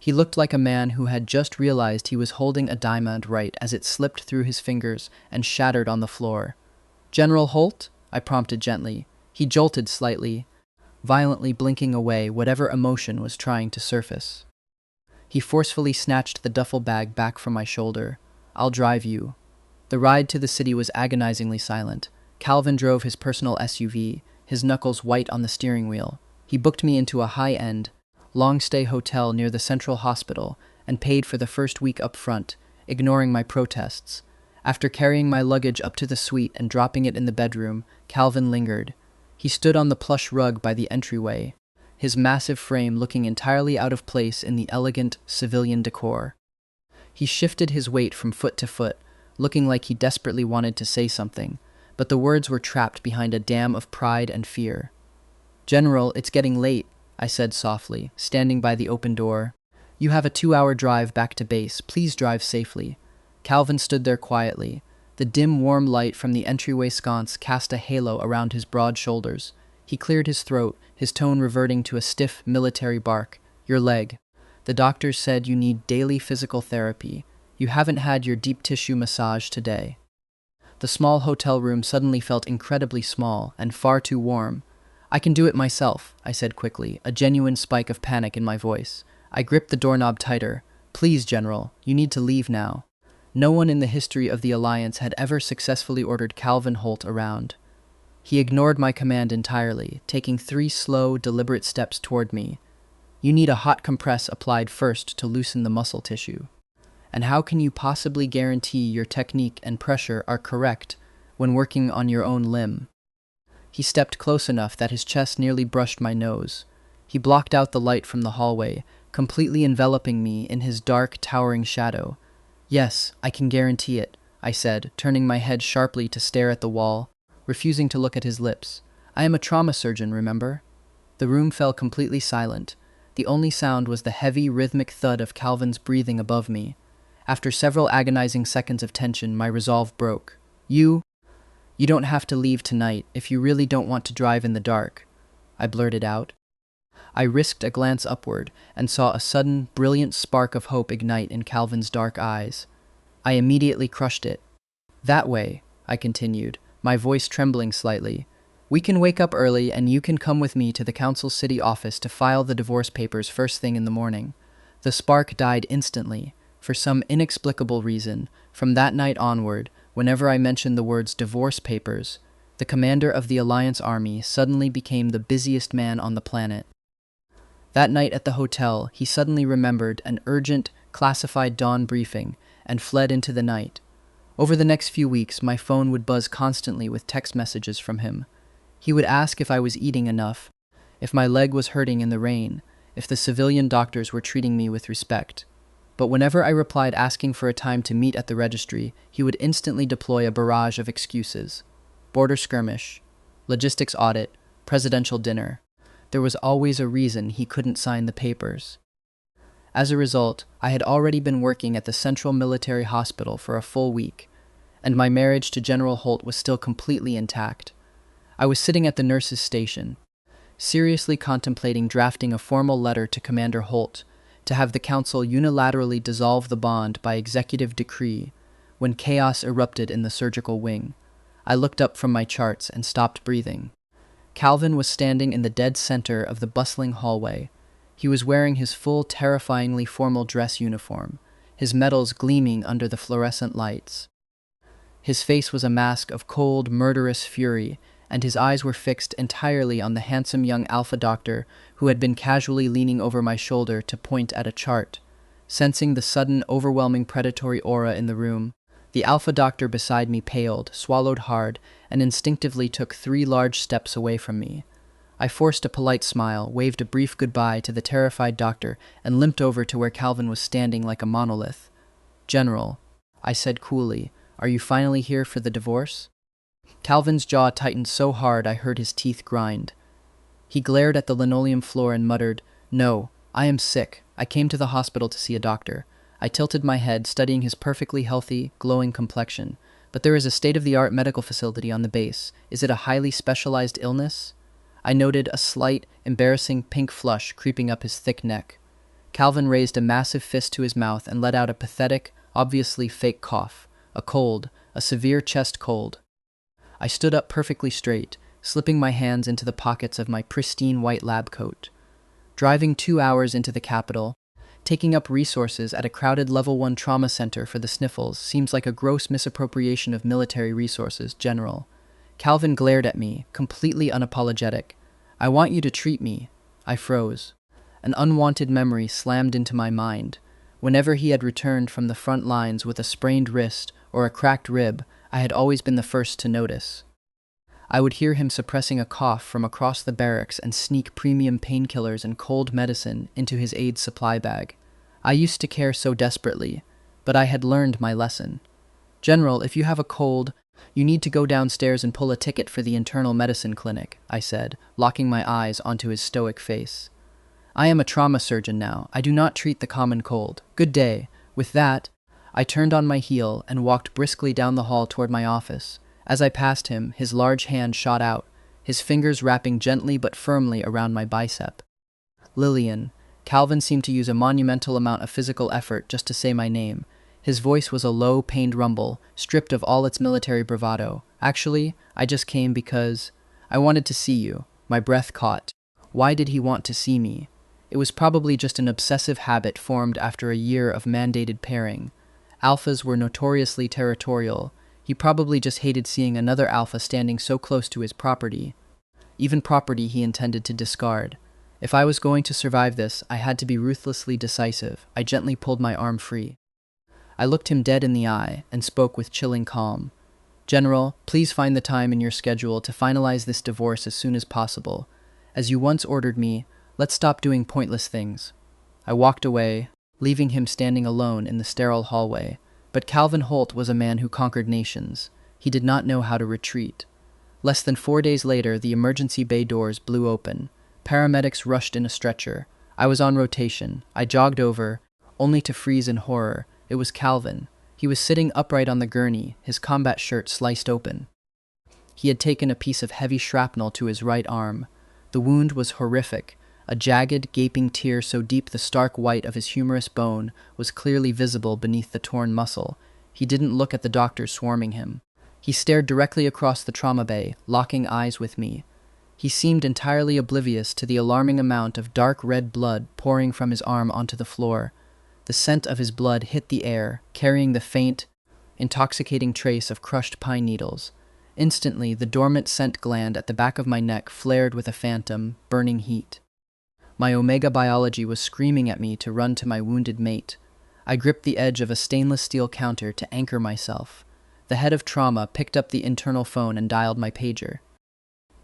S1: He looked like a man who had just realized he was holding a diamond right as it slipped through his fingers and shattered on the floor. "General Holt?" I prompted gently. He jolted slightly, violently blinking away whatever emotion was trying to surface. He forcefully snatched the duffel bag back from my shoulder. "I'll drive you." The ride to the city was agonizingly silent. Calvin drove his personal SUV, his knuckles white on the steering wheel. He booked me into a high-end, long-stay hotel near the Central Hospital and paid for the first week up front, ignoring my protests. After carrying my luggage up to the suite and dropping it in the bedroom, Calvin lingered. He stood on the plush rug by the entryway, his massive frame looking entirely out of place in the elegant civilian decor. He shifted his weight from foot to foot, looking like he desperately wanted to say something, but the words were trapped behind a dam of pride and fear. "General, it's getting late," I said softly, standing by the open door. "You have a 2-hour drive back to base. Please drive safely." Calvin stood there quietly. The dim, warm light from the entryway sconce cast a halo around his broad shoulders. He cleared his throat, his tone reverting to a stiff, military bark. "Your leg. The doctors said you need daily physical therapy. You haven't had your deep tissue massage today." The small hotel room suddenly felt incredibly small and far too warm. "I can do it myself," I said quickly, a genuine spike of panic in my voice. I gripped the doorknob tighter. "Please, General, you need to leave now." No one in the history of the Alliance had ever successfully ordered Calvin Holt around. He ignored my command entirely, taking 3 slow, deliberate steps toward me. "You need a hot compress applied first to loosen the muscle tissue. And how can you possibly guarantee your technique and pressure are correct when working on your own limb?" He stepped close enough that his chest nearly brushed my nose. He blocked out the light from the hallway, completely enveloping me in his dark, towering shadow. "Yes, I can guarantee it," I said, turning my head sharply to stare at the wall, refusing to look at his lips. "I am a trauma surgeon, remember?" The room fell completely silent. The only sound was the heavy, rhythmic thud of Calvin's breathing above me. After several agonizing seconds of tension, my resolve broke. You don't have to leave tonight if you really don't want to drive in the dark," I blurted out. I risked a glance upward and saw a sudden, brilliant spark of hope ignite in Calvin's dark eyes. I immediately crushed it. "That way," I continued, my voice trembling slightly. "We can wake up early and you can come with me to the council's city office to file the divorce papers first thing in the morning." The spark died instantly. For some inexplicable reason, from that night onward, whenever I mentioned the words divorce papers, the commander of the Alliance Army suddenly became the busiest man on the planet. That night at the hotel, he suddenly remembered an urgent, classified dawn briefing and fled into the night. Over the next few weeks, my phone would buzz constantly with text messages from him. He would ask if I was eating enough, if my leg was hurting in the rain, if the civilian doctors were treating me with respect. But whenever I replied asking for a time to meet at the registry, he would instantly deploy a barrage of excuses. Border skirmish, logistics audit, presidential dinner. There was always a reason he couldn't sign the papers. As a result, I had already been working at the Central Military Hospital for a full week, and my marriage to General Holt was still completely intact. I was sitting at the nurse's station, seriously contemplating drafting a formal letter to Commander Holt to have the council unilaterally dissolve the bond by executive decree, when chaos erupted in the surgical wing. I looked up from my charts and stopped breathing. Calvin was standing in the dead center of the bustling hallway. He was wearing his full, terrifyingly formal dress uniform, his medals gleaming under the fluorescent lights. His face was a mask of cold, murderous fury, and his eyes were fixed entirely on the handsome young alpha doctor who had been casually leaning over my shoulder to point at a chart. Sensing the sudden, overwhelming predatory aura in the room, the alpha doctor beside me paled, swallowed hard, and instinctively took 3 large steps away from me. I forced a polite smile, waved a brief goodbye to the terrified doctor, and limped over to where Calvin was standing like a monolith. "General," I said coolly, "are you finally here for the divorce?" Calvin's jaw tightened so hard I heard his teeth grind. He glared at the linoleum floor and muttered, "No, I am sick. I came to the hospital to see a doctor." I tilted my head, studying his perfectly healthy, glowing complexion. "But there is a state-of-the-art medical facility on the base. Is it a highly specialized illness?" I noted a slight, embarrassing pink flush creeping up his thick neck. Calvin raised a massive fist to his mouth and let out a pathetic, obviously fake cough. A cold, a severe chest cold. I stood up perfectly straight, slipping my hands into the pockets of my pristine white lab coat. Driving 2 hours into the capital, taking up resources at a crowded Level 1 trauma center for the sniffles seems like a gross misappropriation of military resources, General. Calvin glared at me, completely unapologetic. I want you to treat me. I froze. An unwanted memory slammed into my mind. Whenever he had returned from the front lines with a sprained wrist or a cracked rib, I had always been the first to notice. I would hear him suppressing a cough from across the barracks and sneak premium painkillers and cold medicine into his aide supply bag. I used to care so desperately, but I had learned my lesson. General, if you have a cold, you need to go downstairs and pull a ticket for the internal medicine clinic, I said, locking my eyes onto his stoic face. I am a trauma surgeon now. I do not treat the common cold. Good day. With that, I turned on my heel and walked briskly down the hall toward my office. As I passed him, his large hand shot out, his fingers wrapping gently but firmly around my bicep. Lillian. Calvin seemed to use a monumental amount of physical effort just to say my name. His voice was a low, pained rumble, stripped of all its military bravado. Actually, I just came because I wanted to see you. My breath caught. Why did he want to see me? It was probably just an obsessive habit formed after a year of mandated pairing. Alphas were notoriously territorial. He probably just hated seeing another alpha standing so close to his property, even property he intended to discard. If I was going to survive this, I had to be ruthlessly decisive. I gently pulled my arm free. I looked him dead in the eye and spoke with chilling calm. General, please find the time in your schedule to finalize this divorce as soon as possible. As you once ordered me, let's stop doing pointless things. I walked away, leaving him standing alone in the sterile hallway. But Calvin Holt was a man who conquered nations. He did not know how to retreat. Less than 4 days later, the emergency bay doors blew open. Paramedics rushed in a stretcher. I was on rotation. I jogged over, only to freeze in horror. It was Calvin. He was sitting upright on the gurney, his combat shirt sliced open. He had taken a piece of heavy shrapnel to his right arm. The wound was horrific. A jagged, gaping tear so deep the stark white of his humerus bone was clearly visible beneath the torn muscle. He didn't look at the doctors swarming him. He stared directly across the trauma bay, locking eyes with me. He seemed entirely oblivious to the alarming amount of dark red blood pouring from his arm onto the floor. The scent of his blood hit the air, carrying the faint, intoxicating trace of crushed pine needles. Instantly, the dormant scent gland at the back of my neck flared with a phantom, burning heat. My omega biology was screaming at me to run to my wounded mate. I gripped the edge of a stainless steel counter to anchor myself. The head of trauma picked up the internal phone and dialed my pager.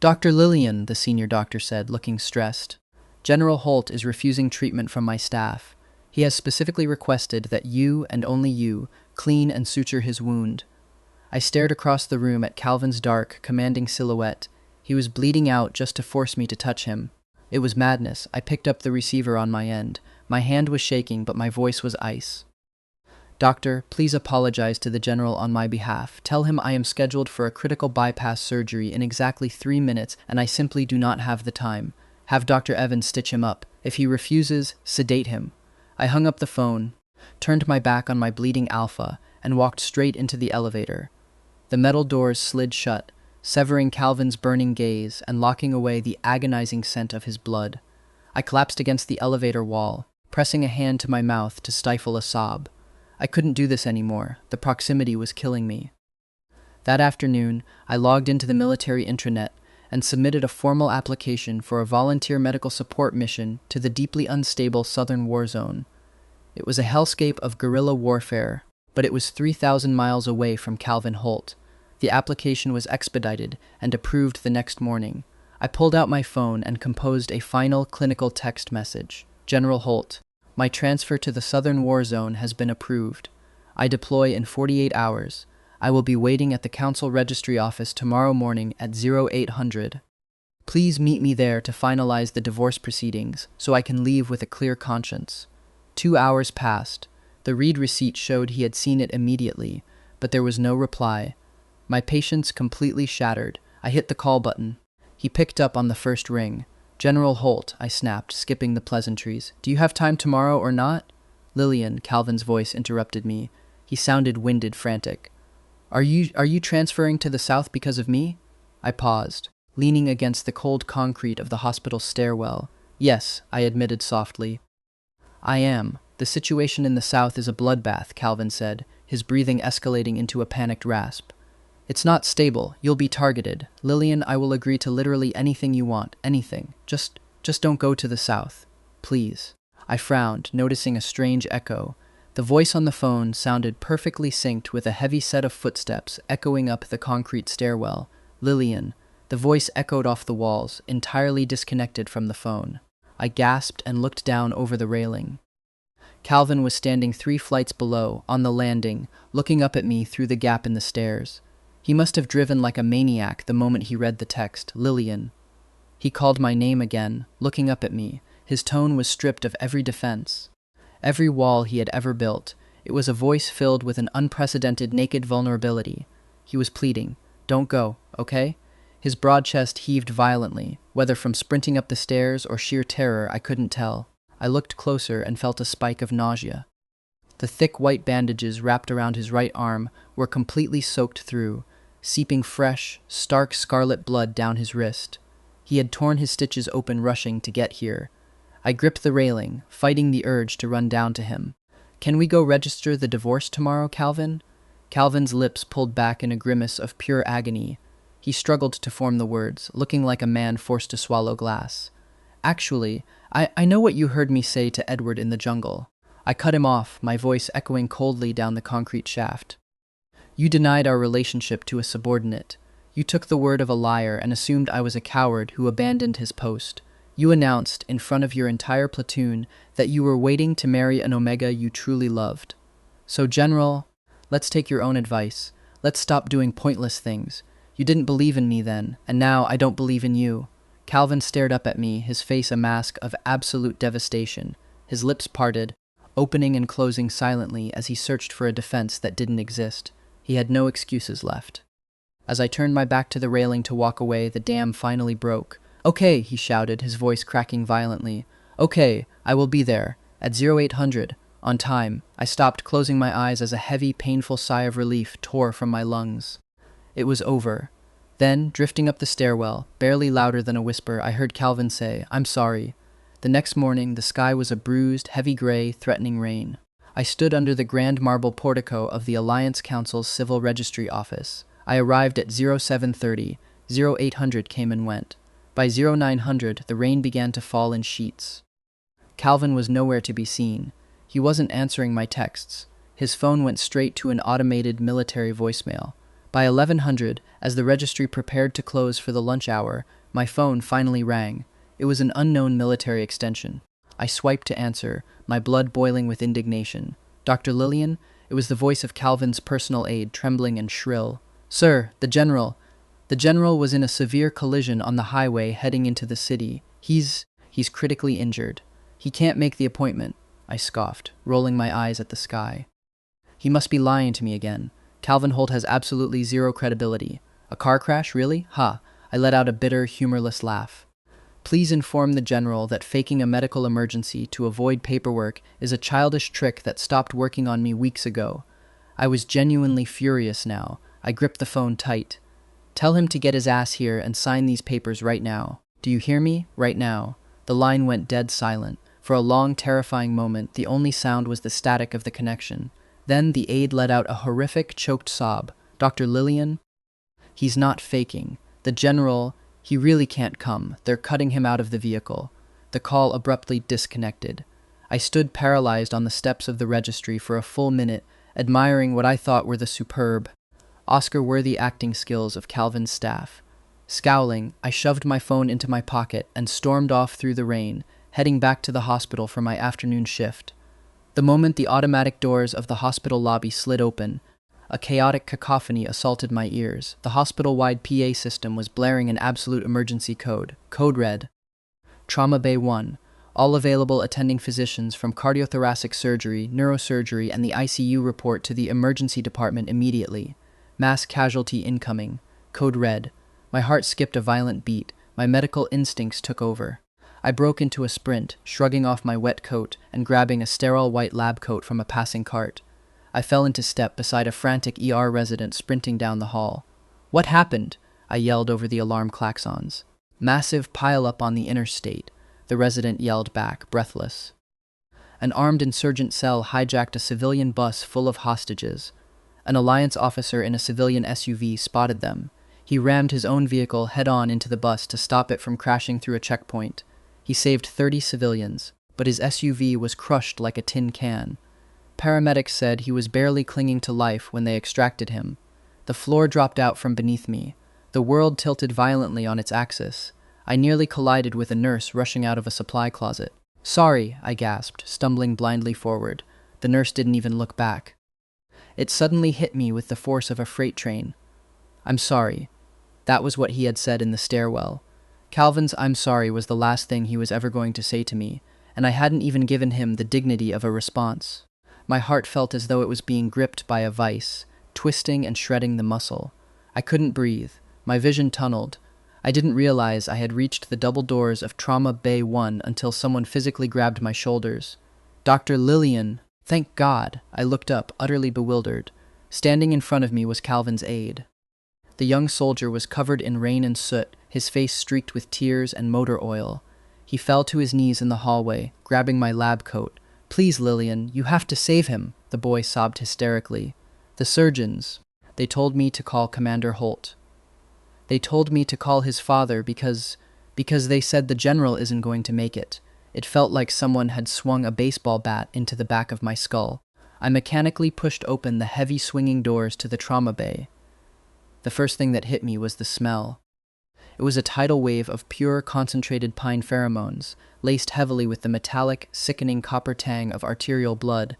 S1: Dr. Lillian, the senior doctor said, looking stressed. General Holt is refusing treatment from my staff. He has specifically requested that you, and only you, clean and suture his wound. I stared across the room at Calvin's dark, commanding silhouette. He was bleeding out just to force me to touch him. It was madness. I picked up the receiver on my end. My hand was shaking, but my voice was ice. Doctor, please apologize to the general on my behalf. Tell him I am scheduled for a critical bypass surgery in exactly 3 minutes, and I simply do not have the time. Have Dr. Evans stitch him up. If he refuses, sedate him. I hung up the phone, turned my back on my bleeding alpha, and walked straight into the elevator. The metal doors slid shut, severing Calvin's burning gaze and locking away the agonizing scent of his blood. I collapsed against the elevator wall, pressing a hand to my mouth to stifle a sob. I couldn't do this anymore. The proximity was killing me. That afternoon, I logged into the military intranet and submitted a formal application for a volunteer medical support mission to the deeply unstable southern war zone. It was a hellscape of guerrilla warfare, but it was 3,000 miles away from Calvin Holt. The application was expedited and approved the next morning. I pulled out my phone and composed a final clinical text message. General Holt, my transfer to the Southern War Zone has been approved. I deploy in 48 hours. I will be waiting at the Council Registry Office tomorrow morning at 0800. Please meet me there to finalize the divorce proceedings so I can leave with a clear conscience. 2 hours passed. The read receipt showed he had seen it immediately, but there was no reply. My patience completely shattered. I hit the call button. He picked up on the first ring. General Holt, I snapped, skipping the pleasantries. Do you have time tomorrow or not? Lillian, Calvin's voice interrupted me. He sounded winded, frantic. Are you transferring to the south because of me? I paused, leaning against the cold concrete of the hospital stairwell. Yes, I admitted softly. I am. The situation in the south is a bloodbath, Calvin said, his breathing escalating into a panicked rasp. It's not stable. You'll be targeted. Lillian, I will agree to literally anything you want. Anything. Just don't go to the south. Please. I frowned, noticing a strange echo. The voice on the phone sounded perfectly synced with a heavy set of footsteps echoing up the concrete stairwell. Lillian. The voice echoed off the walls, entirely disconnected from the phone. I gasped and looked down over the railing. Calvin was standing 3 flights below, on the landing, looking up at me through the gap in the stairs. He must have driven like a maniac the moment he read the text, Lillian. He called my name again, looking up at me. His tone was stripped of every defense, every wall he had ever built. It was a voice filled with an unprecedented naked vulnerability. He was pleading, "Don't go, okay?" His broad chest heaved violently, whether from sprinting up the stairs or sheer terror, I couldn't tell. I looked closer and felt a spike of nausea. The thick white bandages wrapped around his right arm were completely soaked through, seeping fresh, stark scarlet blood down his wrist. He had torn his stitches open rushing to get here. I gripped the railing, fighting the urge to run down to him. "Can we go register the divorce tomorrow, Calvin?" Calvin's lips pulled back in a grimace of pure agony. He struggled to form the words, looking like a man forced to swallow glass. "Actually, I know what you heard me say to Edward in the jungle." I cut him off, my voice echoing coldly down the concrete shaft. "You denied our relationship to a subordinate. You took the word of a liar and assumed I was a coward who abandoned his post. You announced, in front of your entire platoon, that you were waiting to marry an Omega you truly loved. So, General, let's take your own advice. Let's stop doing pointless things. You didn't believe in me then, and now I don't believe in you." Calvin stared up at me, his face a mask of absolute devastation. His lips parted, opening and closing silently as he searched for a defense that didn't exist. He had no excuses left. As I turned my back to the railing to walk away, the dam finally broke. "Okay," he shouted, his voice cracking violently. "Okay, I will be there, at 0800, on time." I stopped, closing my eyes as a heavy, painful sigh of relief tore from my lungs. It was over. Then, drifting up the stairwell, barely louder than a whisper, I heard Calvin say, "I'm sorry." The next morning, the sky was a bruised, heavy gray, threatening rain. I stood under the grand marble portico of the Alliance Council's Civil Registry office. I arrived at 0730. 0800 came and went. By 0900, the rain began to fall in sheets. Calvin was nowhere to be seen. He wasn't answering my texts. His phone went straight to an automated military voicemail. By 1100, as the registry prepared to close for the lunch hour, my phone finally rang. It was an unknown military extension. I swiped to answer, my blood boiling with indignation. "Dr. Lillian?" It was the voice of Calvin's personal aide, trembling and shrill. "Sir, the General. The General was in a severe collision on the highway heading into the city. He's critically injured. He can't make the appointment." I scoffed, rolling my eyes at the sky. He must be lying to me again. Calvin Holt has absolutely zero credibility. A car crash, really? Ha! I let out a bitter, humorless laugh. "Please inform the General that faking a medical emergency to avoid paperwork is a childish trick that stopped working on me weeks ago." I was genuinely furious now. I gripped the phone tight. "Tell him to get his ass here and sign these papers right now. Do you hear me? Right now." The line went dead silent. For a long, terrifying moment, the only sound was the static of the connection. Then the aide let out a horrific, choked sob. "Dr. Lillian? He's not faking. The General, he really can't come. They're cutting him out of the vehicle." The call abruptly disconnected. I stood paralyzed on the steps of the registry for a full minute, admiring what I thought were the superb, Oscar-worthy acting skills of Calvin's staff. Scowling, I shoved my phone into my pocket and stormed off through the rain, heading back to the hospital for my afternoon shift. The moment the automatic doors of the hospital lobby slid open, a chaotic cacophony assaulted my ears. The hospital-wide PA system was blaring an absolute emergency code. Code red. Trauma Bay 1. All available attending physicians from cardiothoracic surgery, neurosurgery, and the ICU report to the emergency department immediately. Mass casualty incoming. Code red. My heart skipped a violent beat. My medical instincts took over. I broke into a sprint, shrugging off my wet coat and grabbing a sterile white lab coat from a passing cart. I fell into step beside a frantic ER resident sprinting down the hall. "What happened?" I yelled over the alarm klaxons. "Massive pile-up on the interstate," the resident yelled back, breathless. An armed insurgent cell hijacked a civilian bus full of hostages. An Alliance officer in a civilian SUV spotted them. He rammed his own vehicle head-on into the bus to stop it from crashing through a checkpoint. He saved 30 civilians, but his SUV was crushed like a tin can. Paramedics said he was barely clinging to life when they extracted him. The floor dropped out from beneath me. The world tilted violently on its axis. I nearly collided with a nurse rushing out of a supply closet. "Sorry," I gasped, stumbling blindly forward. The nurse didn't even look back. It suddenly hit me with the force of a freight train. "I'm sorry." That was what he had said in the stairwell. Calvin's "I'm sorry" was the last thing he was ever going to say to me, and I hadn't even given him the dignity of a response. My heart felt as though it was being gripped by a vice, twisting and shredding the muscle. I couldn't breathe. My vision tunneled. I didn't realize I had reached the double doors of Trauma Bay 1 until someone physically grabbed my shoulders. "Dr. Lillian!" Thank God! I looked up, utterly bewildered. Standing in front of me was Calvin's aide. The young soldier was covered in rain and soot, his face streaked with tears and motor oil. He fell to his knees in the hallway, grabbing my lab coat. "Please, Lillian, you have to save him," the boy sobbed hysterically. "The surgeons. They told me to call Commander Holt. They told me to call his father because they said the general isn't going to make it." It felt like someone had swung a baseball bat into the back of my skull. I mechanically pushed open the heavy swinging doors to the trauma bay. The first thing that hit me was the smell. It was a tidal wave of pure, concentrated pine pheromones, laced heavily with the metallic, sickening copper tang of arterial blood.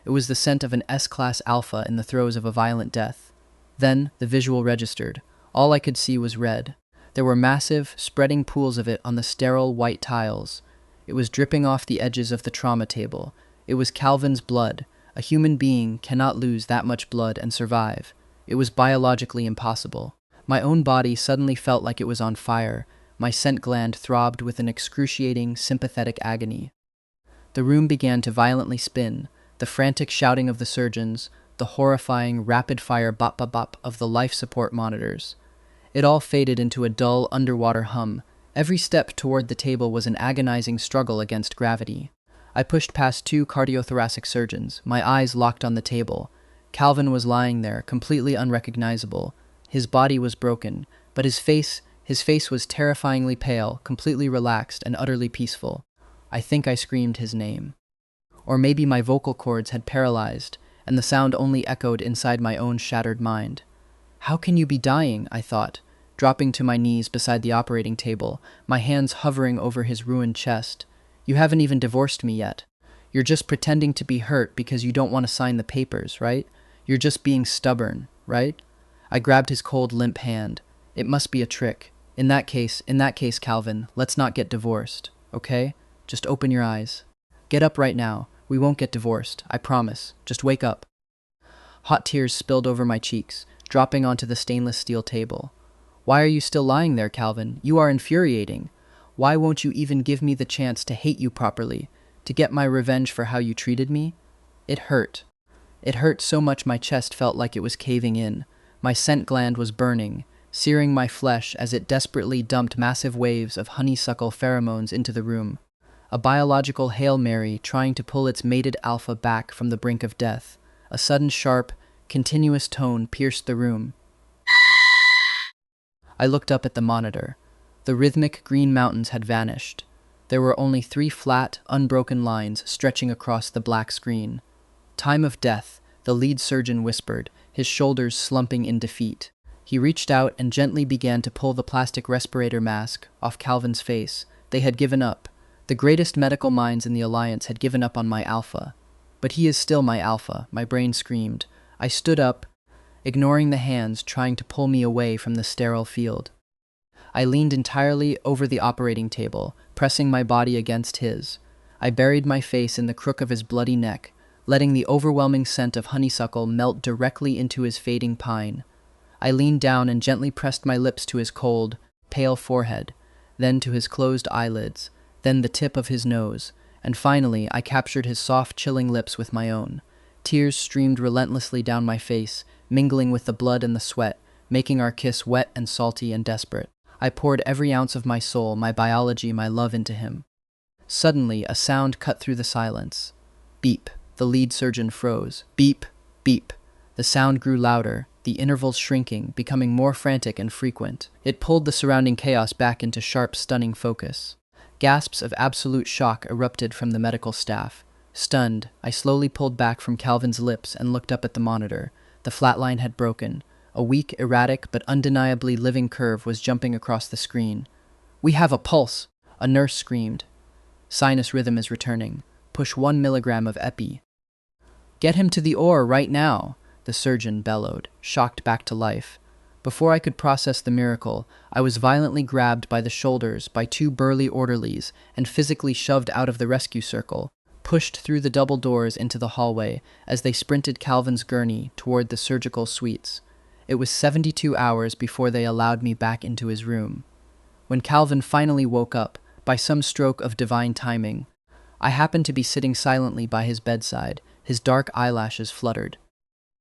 S1: It was the scent of an S-class alpha in the throes of a violent death. Then the visual registered. All I could see was red. There were massive, spreading pools of it on the sterile white tiles. It was dripping off the edges of the trauma table. It was Calvin's blood. A human being cannot lose that much blood and survive. It was biologically impossible. My own body suddenly felt like it was on fire. My scent gland throbbed with an excruciating, sympathetic agony. The room began to violently spin. The frantic shouting of the surgeons, the horrifying, rapid-fire bop-bop-bop of the life support monitors. It all faded into a dull, underwater hum. Every step toward the table was an agonizing struggle against gravity. I pushed past 2 cardiothoracic surgeons, my eyes locked on the table. Calvin was lying there, completely unrecognizable. His body was broken, but his face was terrifyingly pale, completely relaxed, and utterly peaceful. I think I screamed his name. Or maybe my vocal cords had paralyzed, and the sound only echoed inside my own shattered mind. "How can you be dying?" I thought, dropping to my knees beside the operating table, my hands hovering over his ruined chest. "You haven't even divorced me yet. You're just pretending to be hurt because you don't want to sign the papers, right? You're just being stubborn, right?" I grabbed his cold, limp hand. "It must be a trick. In that case, Calvin, let's not get divorced, okay? Just open your eyes. Get up right now. We won't get divorced, I promise. Just wake up." Hot tears spilled over my cheeks, dropping onto the stainless steel table. "Why are you still lying there, Calvin? You are infuriating. Why won't you even give me the chance to hate you properly, to get my revenge for how you treated me?" It hurt. It hurt so much my chest felt like it was caving in. My scent gland was burning, searing my flesh as it desperately dumped massive waves of honeysuckle pheromones into the room. A biological Hail Mary trying to pull its mated alpha back from the brink of death. A sudden sharp, continuous tone pierced the room. I looked up at the monitor. The rhythmic green mountains had vanished. There were only 3 flat, unbroken lines stretching across the black screen. "Time of death," the lead surgeon whispered, his shoulders slumping in defeat. He reached out and gently began to pull the plastic respirator mask off Calvin's face. They had given up. The greatest medical minds in the Alliance had given up on my alpha. "But he is still my alpha," my brain screamed. I stood up, ignoring the hands trying to pull me away from the sterile field. I leaned entirely over the operating table, pressing my body against his. I buried my face in the crook of his bloody neck, letting the overwhelming scent of honeysuckle melt directly into his fading pine. I leaned down and gently pressed my lips to his cold, pale forehead, then to his closed eyelids, then the tip of his nose, and finally I captured his soft, chilling lips with my own. Tears streamed relentlessly down my face, mingling with the blood and the sweat, making our kiss wet and salty and desperate. I poured every ounce of my soul, my biology, my love into him. Suddenly, a sound cut through the silence. Beep. The lead surgeon froze. Beep, beep. The sound grew louder, the intervals shrinking, becoming more frantic and frequent. It pulled the surrounding chaos back into sharp, stunning focus. Gasps of absolute shock erupted from the medical staff. Stunned, I slowly pulled back from Calvin's lips and looked up at the monitor. The flat line had broken. A weak, erratic, but undeniably living curve was jumping across the screen. "We have a pulse!" a nurse screamed. "Sinus rhythm is returning. Push 1 milligram of epi." "Get him to the OR right now," the surgeon bellowed, shocked back to life. Before I could process the miracle, I was violently grabbed by the shoulders by 2 burly orderlies and physically shoved out of the rescue circle, pushed through the double doors into the hallway as they sprinted Calvin's gurney toward the surgical suites. It was 72 hours before they allowed me back into his room. When Calvin finally woke up, by some stroke of divine timing, I happened to be sitting silently by his bedside, his dark eyelashes fluttered.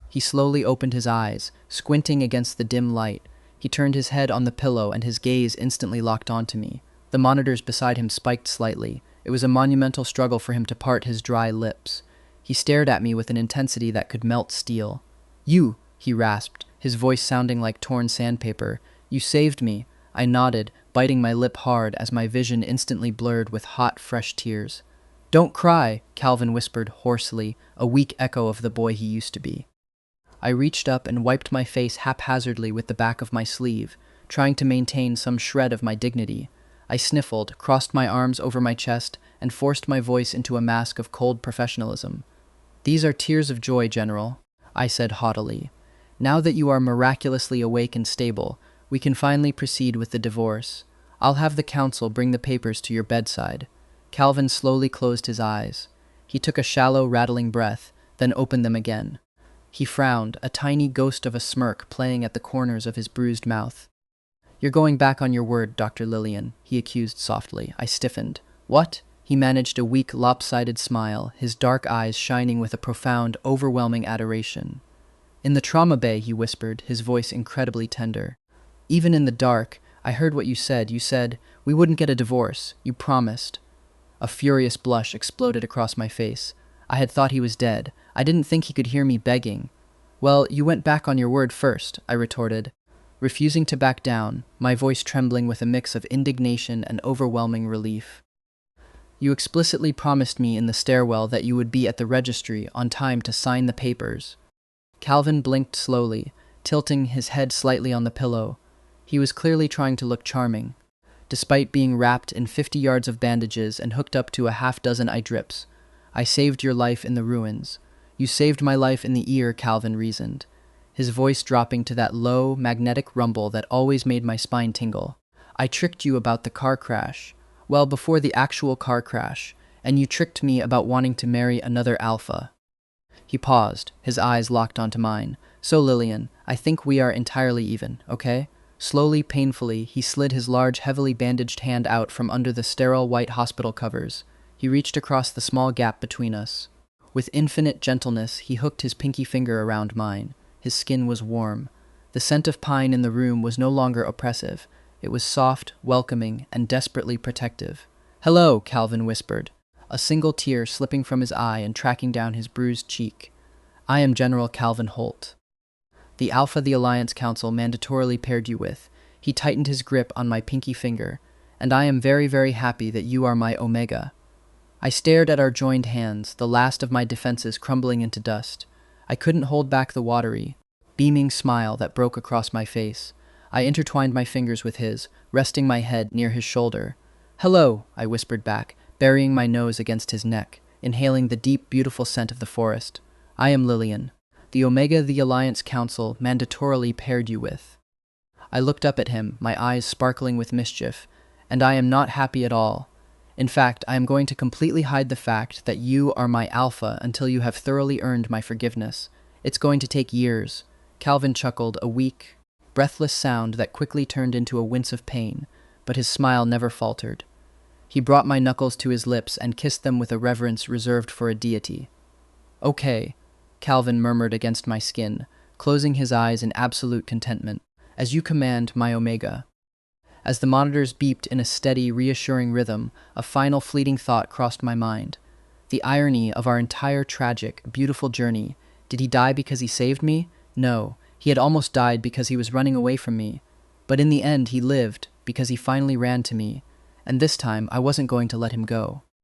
S1: He slowly opened his eyes, squinting against the dim light. He turned his head on the pillow and his gaze instantly locked onto me. The monitors beside him spiked slightly. It was a monumental struggle for him to part his dry lips. He stared at me with an intensity that could melt steel. "You," he rasped, his voice sounding like torn sandpaper. "You saved me." I nodded, biting my lip hard as my vision instantly blurred with hot, fresh tears. "Don't cry," Calvin whispered hoarsely, a weak echo of the boy he used to be. I reached up and wiped my face haphazardly with the back of my sleeve, trying to maintain some shred of my dignity. I sniffled, crossed my arms over my chest, and forced my voice into a mask of cold professionalism. "These are tears of joy, General," I said haughtily. "Now that you are miraculously awake and stable, we can finally proceed with the divorce. I'll have the council bring the papers to your bedside." Calvin slowly closed his eyes. He took a shallow, rattling breath, then opened them again. He frowned, a tiny ghost of a smirk playing at the corners of his bruised mouth. "You're going back on your word, Dr. Lillian," he accused softly. I stiffened. "What?" He managed a weak, lopsided smile, his dark eyes shining with a profound, overwhelming adoration. "In the trauma bay," he whispered, his voice incredibly tender. "Even in the dark, I heard what you said. You said, we wouldn't get a divorce. You promised." A furious blush exploded across my face. I had thought he was dead. I didn't think he could hear me begging. "Well, you went back on your word first," I retorted, refusing to back down, my voice trembling with a mix of indignation and overwhelming relief. "You explicitly promised me in the stairwell that you would be at the registry on time to sign the papers." Calvin blinked slowly, tilting his head slightly on the pillow. He was clearly trying to look charming. Despite being wrapped in 50 yards of bandages and hooked up to a half-dozen eye drips, "I saved your life in the ruins." "You saved my life in the ear," Calvin reasoned, his voice dropping to that low, magnetic rumble that always made my spine tingle. "I tricked you about the car crash. Well, before the actual car crash, and you tricked me about wanting to marry another alpha." He paused, his eyes locked onto mine. "So, Lillian, I think we are entirely even, okay?" Slowly, painfully, he slid his large, heavily bandaged hand out from under the sterile white hospital covers. He reached across the small gap between us. With infinite gentleness, he hooked his pinky finger around mine. His skin was warm. The scent of pine in the room was no longer oppressive. It was soft, welcoming, and desperately protective. "Hello," Calvin whispered, a single tear slipping from his eye and tracking down his bruised cheek. "I am General Calvin Holt. The Alpha the Alliance Council mandatorily paired you with." He tightened his grip on my pinky finger. "And I am very, very happy that you are my Omega." I stared at our joined hands, the last of my defenses crumbling into dust. I couldn't hold back the watery, beaming smile that broke across my face. I intertwined my fingers with his, resting my head near his shoulder. "Hello," I whispered back, burying my nose against his neck, inhaling the deep, beautiful scent of the forest. "I am Lillian. The Omega the Alliance Council mandatorily paired you with." I looked up at him, my eyes sparkling with mischief, "and I am not happy at all. In fact, I am going to completely hide the fact that you are my alpha until you have thoroughly earned my forgiveness. It's going to take years." Calvin chuckled, a weak, breathless sound that quickly turned into a wince of pain, but his smile never faltered. He brought my knuckles to his lips and kissed them with a reverence reserved for a deity. "Okay," Calvin murmured against my skin, closing his eyes in absolute contentment. "As you command, my Omega." As the monitors beeped in a steady, reassuring rhythm, a final fleeting thought crossed my mind. The irony of our entire tragic, beautiful journey. Did he die because he saved me? No, he had almost died because he was running away from me. But in the end, he lived because he finally ran to me, and this time I wasn't going to let him go.